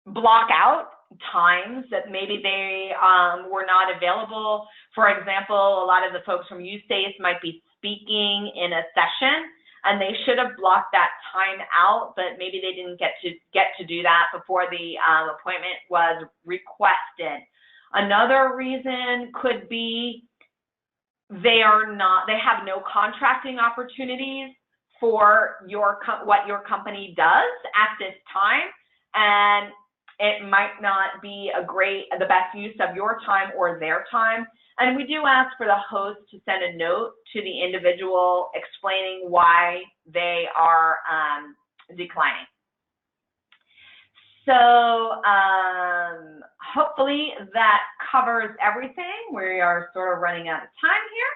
block out times that maybe they were not available. For example, a lot of the folks from USACE might be speaking in a session and they should have blocked that time out, but maybe they didn't get to do that before the appointment was requested. Another reason could be they have no contracting opportunities for what your company does at this time, and it might not be the best use of your time or their time. And we do ask for the host to send a note to the individual explaining why they are declining. So hopefully that covers everything. We are sort of running out of time here.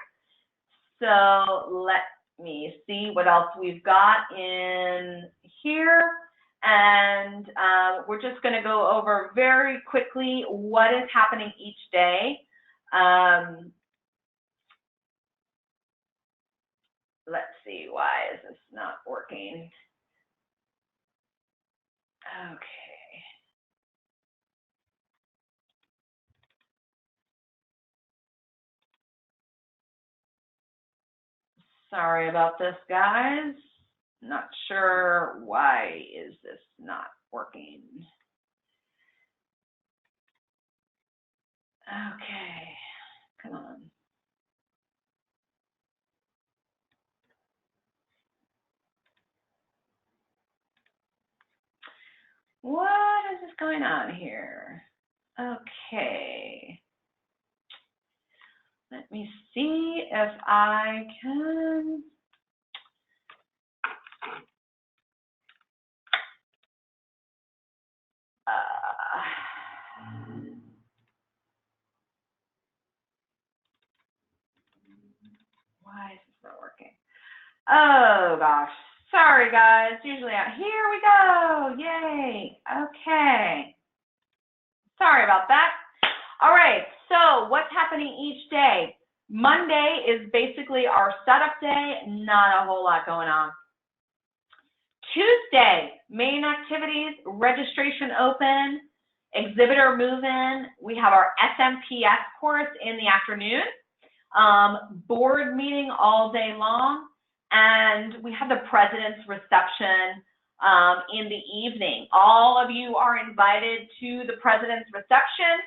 So let me see what else we've got in here. And we're just going to go over very quickly what is happening each day. Let's see, why is this not working? Okay. Sorry about this, guys. Not sure why is this not working. Okay, come on. going on here? Okay. Let me see if I can. Why is this not working? Oh gosh, sorry guys. Usually out here we go. Yay. Okay. Sorry about that. All right. So what's happening each day? Monday is basically our setup day. Not a whole lot going on. Tuesday, main activities, registration open, exhibitor move-in. We have our SMPS course in the afternoon, board meeting all day long, and we have the president's reception in the evening. All of you are invited to the president's reception.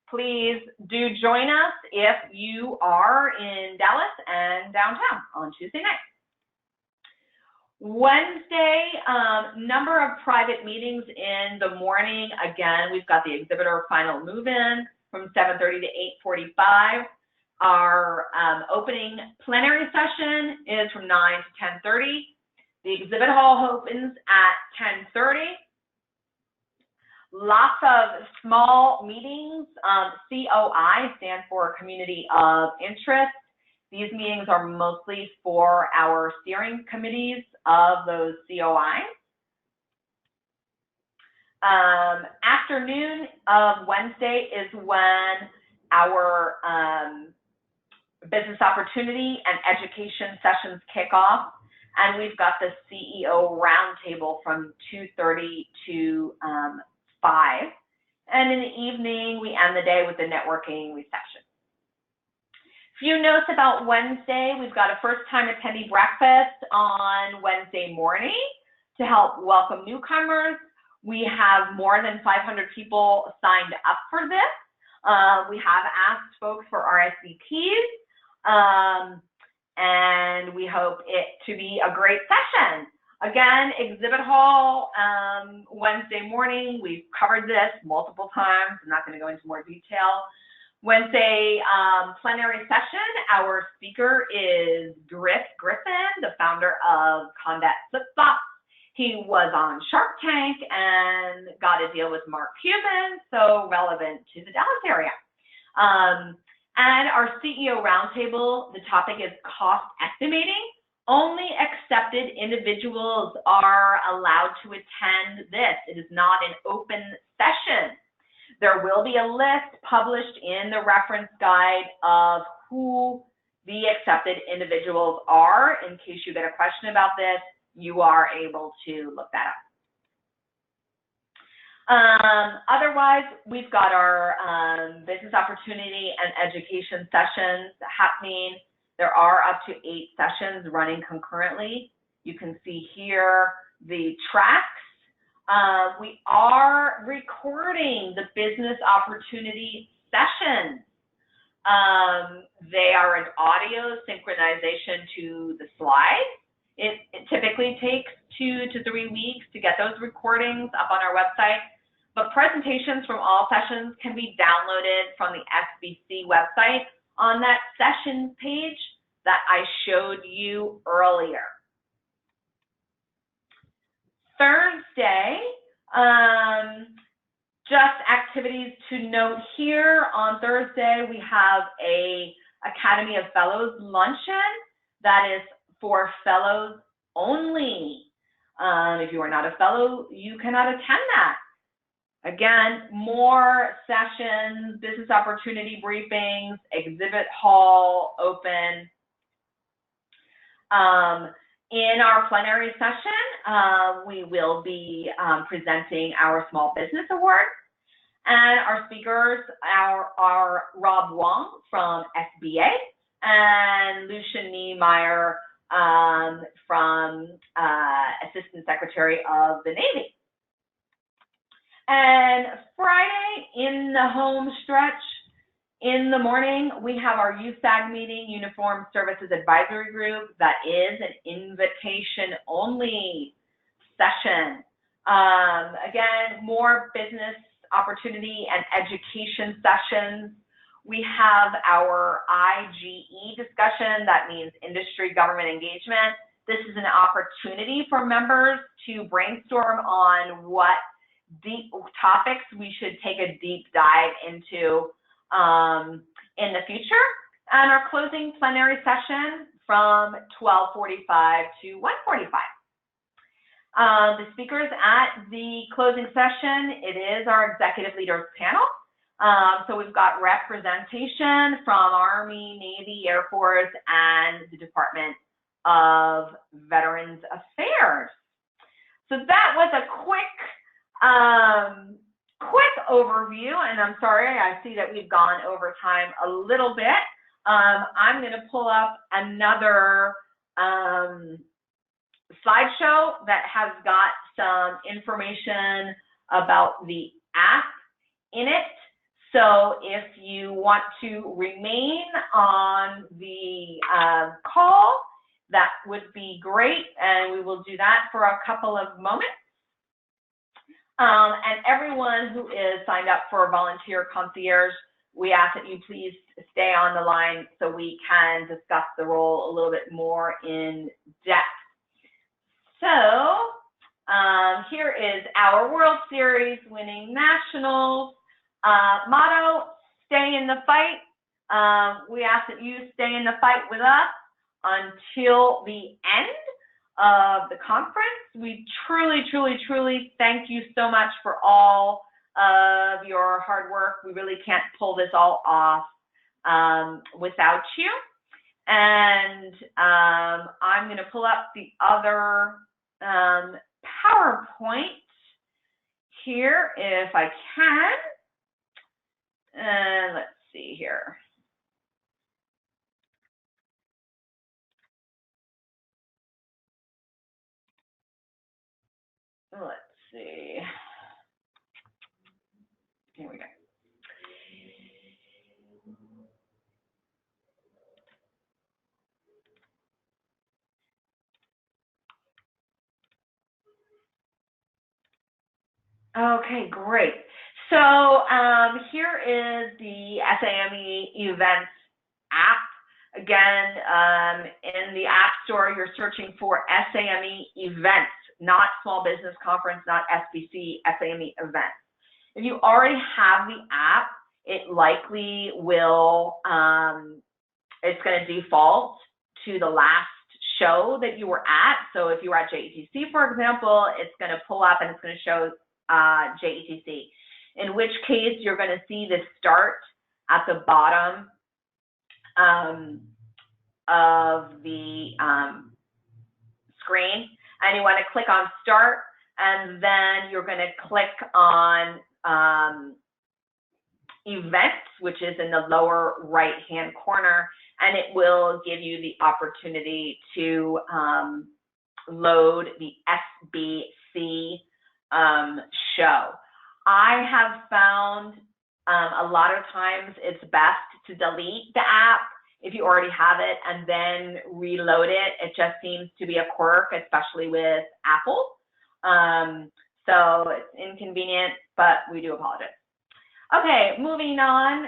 Please do join us if you are in Dallas and downtown on Tuesday night. Wednesday, number of private meetings in the morning. Again, we've got the exhibitor final move-in from 7:30 to 8:45. Our opening plenary session is from 9 to 10:30. The exhibit hall opens at 10:30. Lots of small meetings. COI stands for Community of Interest. These meetings are mostly for our steering committees of those COIs. Afternoon of Wednesday is when our business opportunity and education sessions kick off, and we've got the CEO roundtable from 2:30 to 5. And in the evening, we end the day with the networking reception. Few notes about Wednesday. We've got a first-time attendee breakfast on Wednesday morning to help welcome newcomers. We have more than 500 people signed up for this. We have asked folks for RSVPs, and we hope it to be a great session. Again, exhibit hall, Wednesday morning. We've covered this multiple times. I'm not going to go into more detail. Wednesday plenary session, our speaker is Griff Griffin, the founder of Combat Flip Flops. He was on Shark Tank and got a deal with Mark Cuban, so relevant to the Dallas area. And our CEO roundtable, the topic is cost estimating. Only accepted individuals are allowed to attend this. It is not an open session. There will be a list published in the reference guide of who the accepted individuals are. In case you get a question about this, you are able to look that up. Otherwise, we've got our business opportunity and education sessions happening. There are up to 8 sessions running concurrently. You can see here the tracks. We are recording the business opportunity sessions. They are an audio synchronization to the slides. It typically takes 2 to 3 weeks to get those recordings up on our website, but presentations from all sessions can be downloaded from the SBC website on that sessions page that I showed you earlier. Thursday, just activities to note here. On Thursday, we have a Academy of Fellows luncheon that is for fellows only. If you are not a fellow, you cannot attend that. Again, more sessions, business opportunity briefings, exhibit hall open. In our plenary session, we will be presenting our Small Business Award. And our speakers are Rob Wong from SBA and Lucia Niemeyer from Assistant Secretary of the Navy. And Friday, in the home stretch, in the morning, we have our USAG meeting, Uniform Services Advisory Group. That is an invitation-only session. Again, more business opportunity and education sessions. We have our IGE discussion, that means industry government engagement. This is an opportunity for members to brainstorm on what deep topics we should take a deep dive into in the future. And our closing plenary session from 12:45 to 1:45. The speakers at the closing session, it is our executive leaders panel. So we've got representation from Army, Navy, Air Force, and the Department of Veterans Affairs. So that was a quick overview, and I'm sorry, I see that we've gone over time a little bit. I'm going to pull up another slideshow that has got some information about the app in it. So if you want to remain on the call, that would be great, and we will do that for a couple of moments. And everyone who is signed up for Volunteer Concierge, we ask that you please stay on the line so we can discuss the role a little bit more in depth. So here is our World Series winning nationals. Motto, stay in the fight. We ask that you stay in the fight with us until the end of the conference. We truly, truly, truly thank you so much for all of your hard work. We really can't pull this all off without you. And I'm going to pull up the other PowerPoint here if I can. And let's see here. Let's see. Here we go. Okay, great. So here is the SAME Events app. Again, in the App Store, you're searching for SAME Events, not Small Business Conference, not SBC, SAME Events. If you already have the app, it likely will, it's going to default to the last show that you were at. So if you were at JETC, for example, it's going to pull up and it's going to show JETC, in which case you're going to see the start at the bottom of the screen, and you want to click on start, and then you're going to click on events, which is in the lower right hand corner, and it will give you the opportunity to load the SBC show. I have found a lot of times it's best to delete the app if you already have it and then reload it. It just seems to be a quirk, especially with Apple. So it's inconvenient, but we do apologize. Okay, moving on.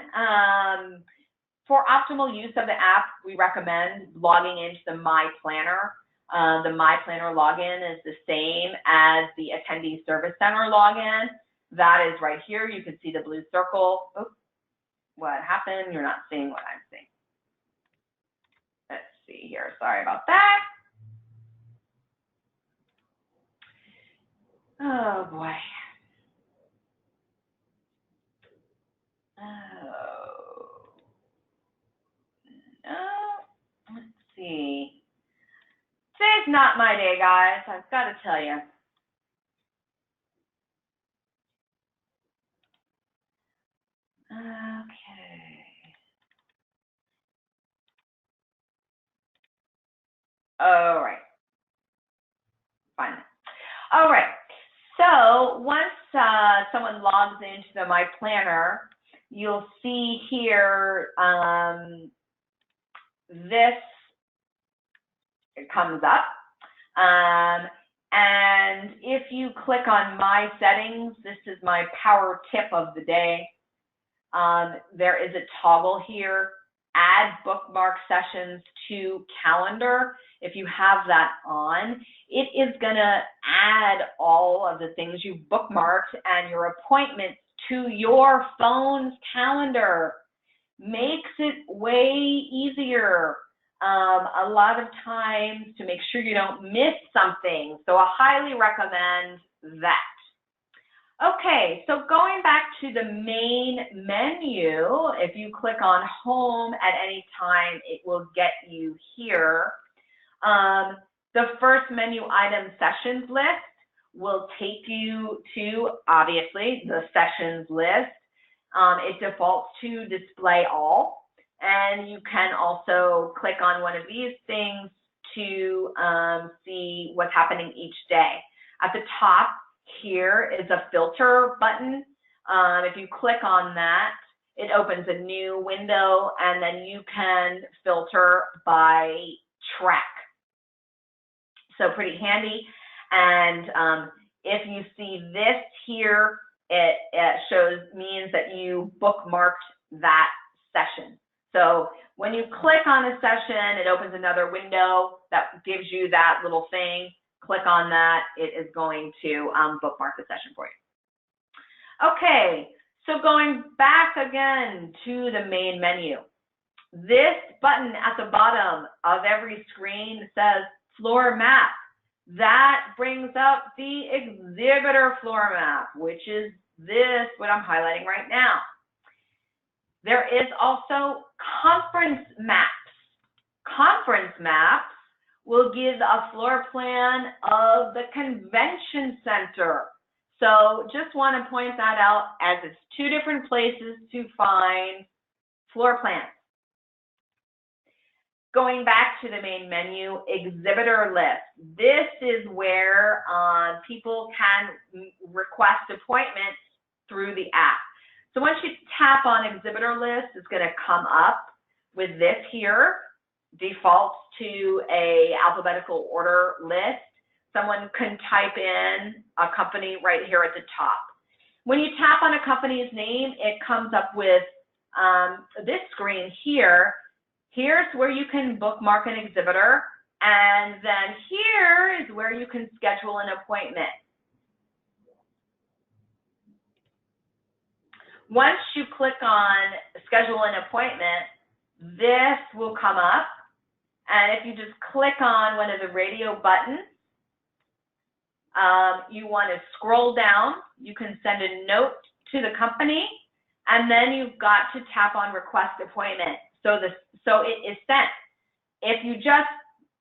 For optimal use of the app, we recommend logging into the My Planner. The My Planner login is the same as the Attendee Service Center login. That is right here. You can see the blue circle. Oops, what happened? You're not seeing what I'm seeing. Let's see here. Sorry about that. Oh, boy. Oh, no. Let's see. Today's not my day, guys. I've got to tell you. Okay. All right. Fine. All right. So once someone logs into the My Planner, you'll see here this, it comes up. And if you click on My Settings, this is my power tip of the day. There is a toggle here, Add Bookmark Sessions to Calendar. If you have that on, it is going to add all of the things you bookmarked and your appointments to your phone's calendar. Makes it way easier a lot of times to make sure you don't miss something. So I highly recommend that. Okay, so going back to the main menu, if you click on Home at any time, it will get you here. The first menu item, Sessions List, will take you to, obviously, the Sessions list. It defaults to Display All, and you can also click on one of these things to see what's happening each day. At the top here is a filter button. If you click on that, it opens a new window, and then you can filter by track. So pretty handy. And if you see this here, it means that you bookmarked that session. So when you click on a session, it opens another window that gives you that little thing. Click on that, it is going to bookmark the session for you. Okay, so going back again to the main menu. This button at the bottom of every screen says Floor Map. That brings up the exhibitor floor map, which is this, what I'm highlighting right now. There is also conference maps. Conference maps will give a floor plan of the convention center. So just want to point that out, as it's two different places to find floor plans. Going back to the main menu, exhibitor list. This is where people can request appointments through the app. So once you tap on exhibitor list, it's going to come up with this here. Defaults to a alphabetical order list. Someone can type in a company right here at the top. When you tap on a company's name, it comes up with this screen here. Here's where you can bookmark an exhibitor, and then here is where you can schedule an appointment. Once you click on schedule an appointment, this will come up, and if you just click on one of the radio buttons, you want to scroll down, you can send a note to the company, and then you've got to tap on request appointment. So it is sent. If you just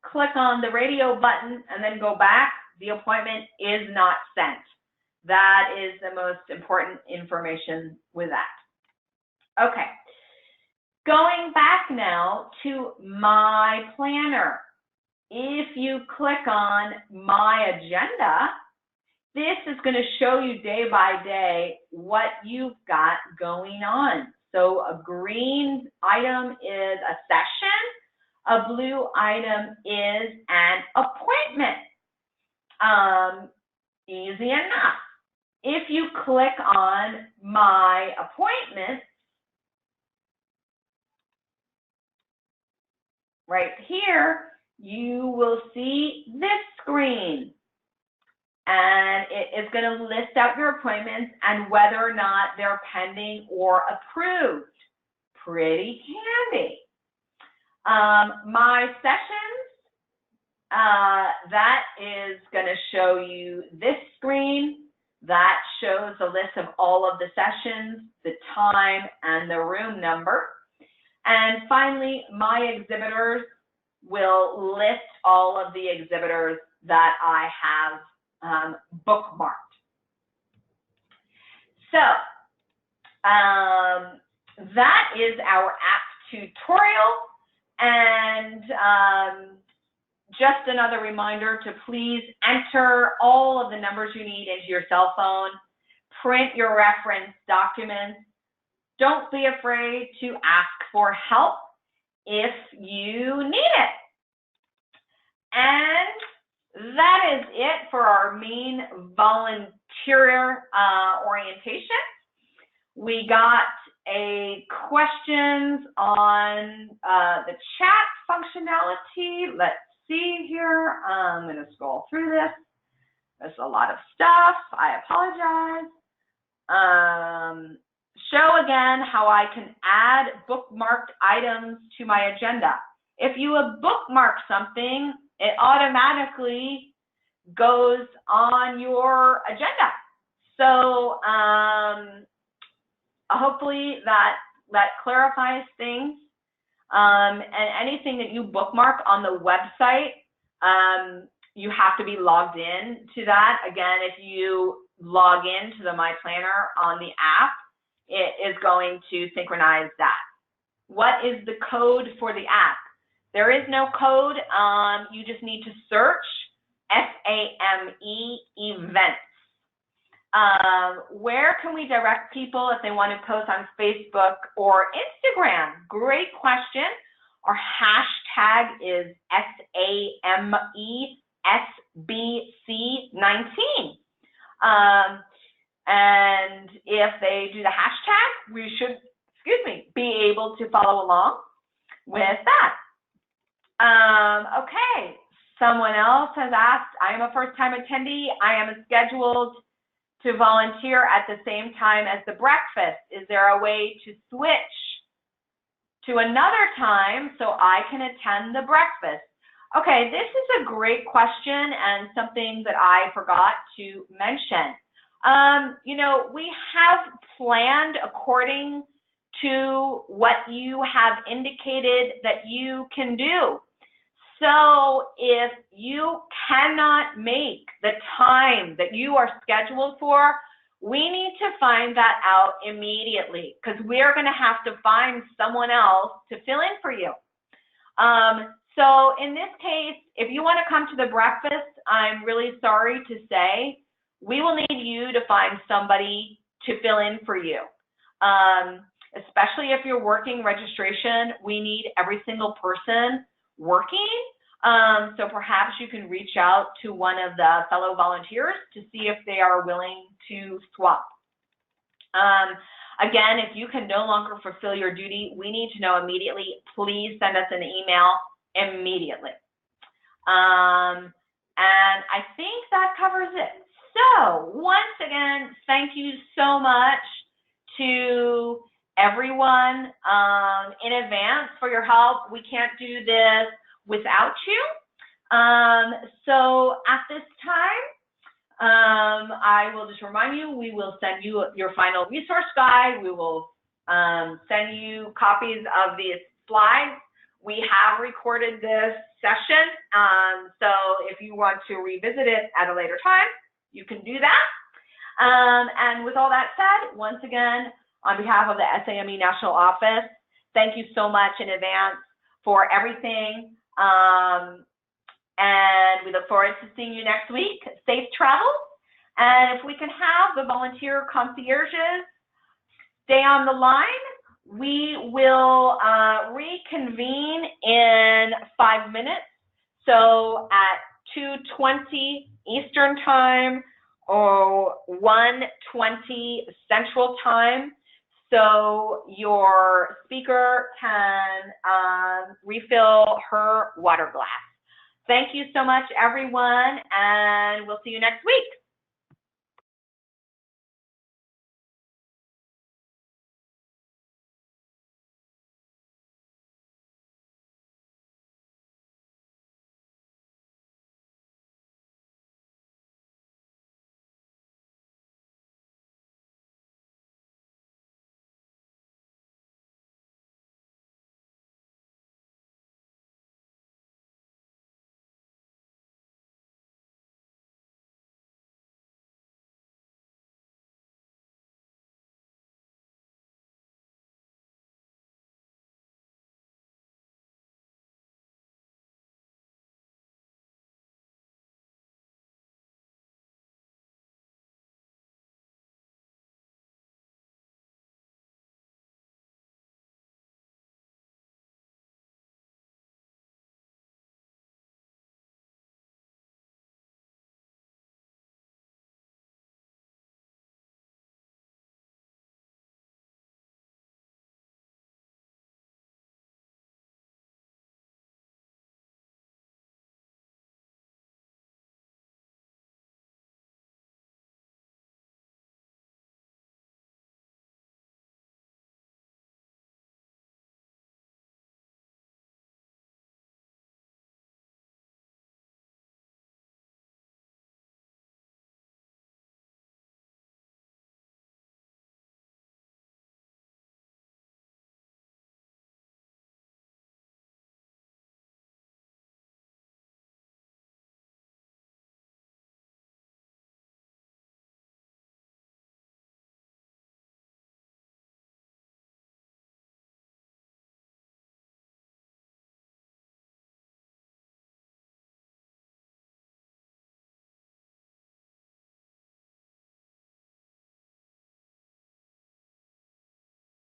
click on the radio button and then go back, the appointment is not sent. That is the most important information with that. Okay, going back now to My Planner. If you click on My Agenda, this is going to show you day by day what you've got going on. So a green item is a session, a blue item is an appointment. Easy enough. If you click on My Appointments, right here, you will see this screen. And it is going to list out your appointments and whether or not they're pending or approved. Pretty handy. My Sessions, that is going to show you this screen. That shows a list of all of the sessions, the time, and the room number. And finally, My Exhibitors will list all of the exhibitors that I have bookmarked. So that is our app tutorial, and just another reminder to please enter all of the numbers you need into your cell phone, print your reference documents. Don't be afraid to ask for help if you need it. And that is it for our main volunteer orientation. We got a questions on the chat functionality. Let's see here. I'm going to scroll through this. There's a lot of stuff. I apologize. Show again how I can add bookmarked items to my agenda. If you have bookmarked something, it automatically goes on your agenda. So hopefully that clarifies things. And anything that you bookmark on the website, you have to be logged in to that. Again, if you log into the My Planner on the app, it is going to synchronize that. What is the code for the app? There is no code. You just need to search SAME events. Where can we direct people if they want to post on Facebook or Instagram? Great question. Our hashtag is SAMESBC19. And if they do the hashtag, we should, be able to follow along with that. Okay, someone else has asked, I am a first-time attendee. I am scheduled to volunteer at the same time as the breakfast. Is there a way to switch to another time so I can attend the breakfast? Okay, this is a great question and something that I forgot to mention. You know, we have planned according to what you have indicated that you can do. So if you cannot make the time that you are scheduled for, we need to find that out immediately because we're going to have to find someone else to fill in for you. So in this case, if you want to come to the breakfast, I'm really sorry to say, we will need you to find somebody to fill in for you. Especially if you're working registration, we need every single person working. So perhaps you can reach out to one of the fellow volunteers to see if they are willing to swap. Again, if you can no longer fulfill your duty, we need to know immediately. Please send us an email immediately. And I think that covers it. So once again, thank you so much to everyone in advance for your help. We can't do this without you. So at this time, I will just remind you, we will send you your final resource guide. We will send you copies of these slides. We have recorded this session, so if you want to revisit it at a later time, you can do that. And with all that said, once again, on behalf of the SAME National Office, thank you so much in advance for everything. And we look forward to seeing you next week. Safe travels. And if we can have the volunteer concierges stay on the line, we will reconvene in 5 minutes. So at 2:20 Eastern Time or 1:20 Central Time, so your speaker can refill her water glass. Thank you so much, everyone, and we'll see you next week.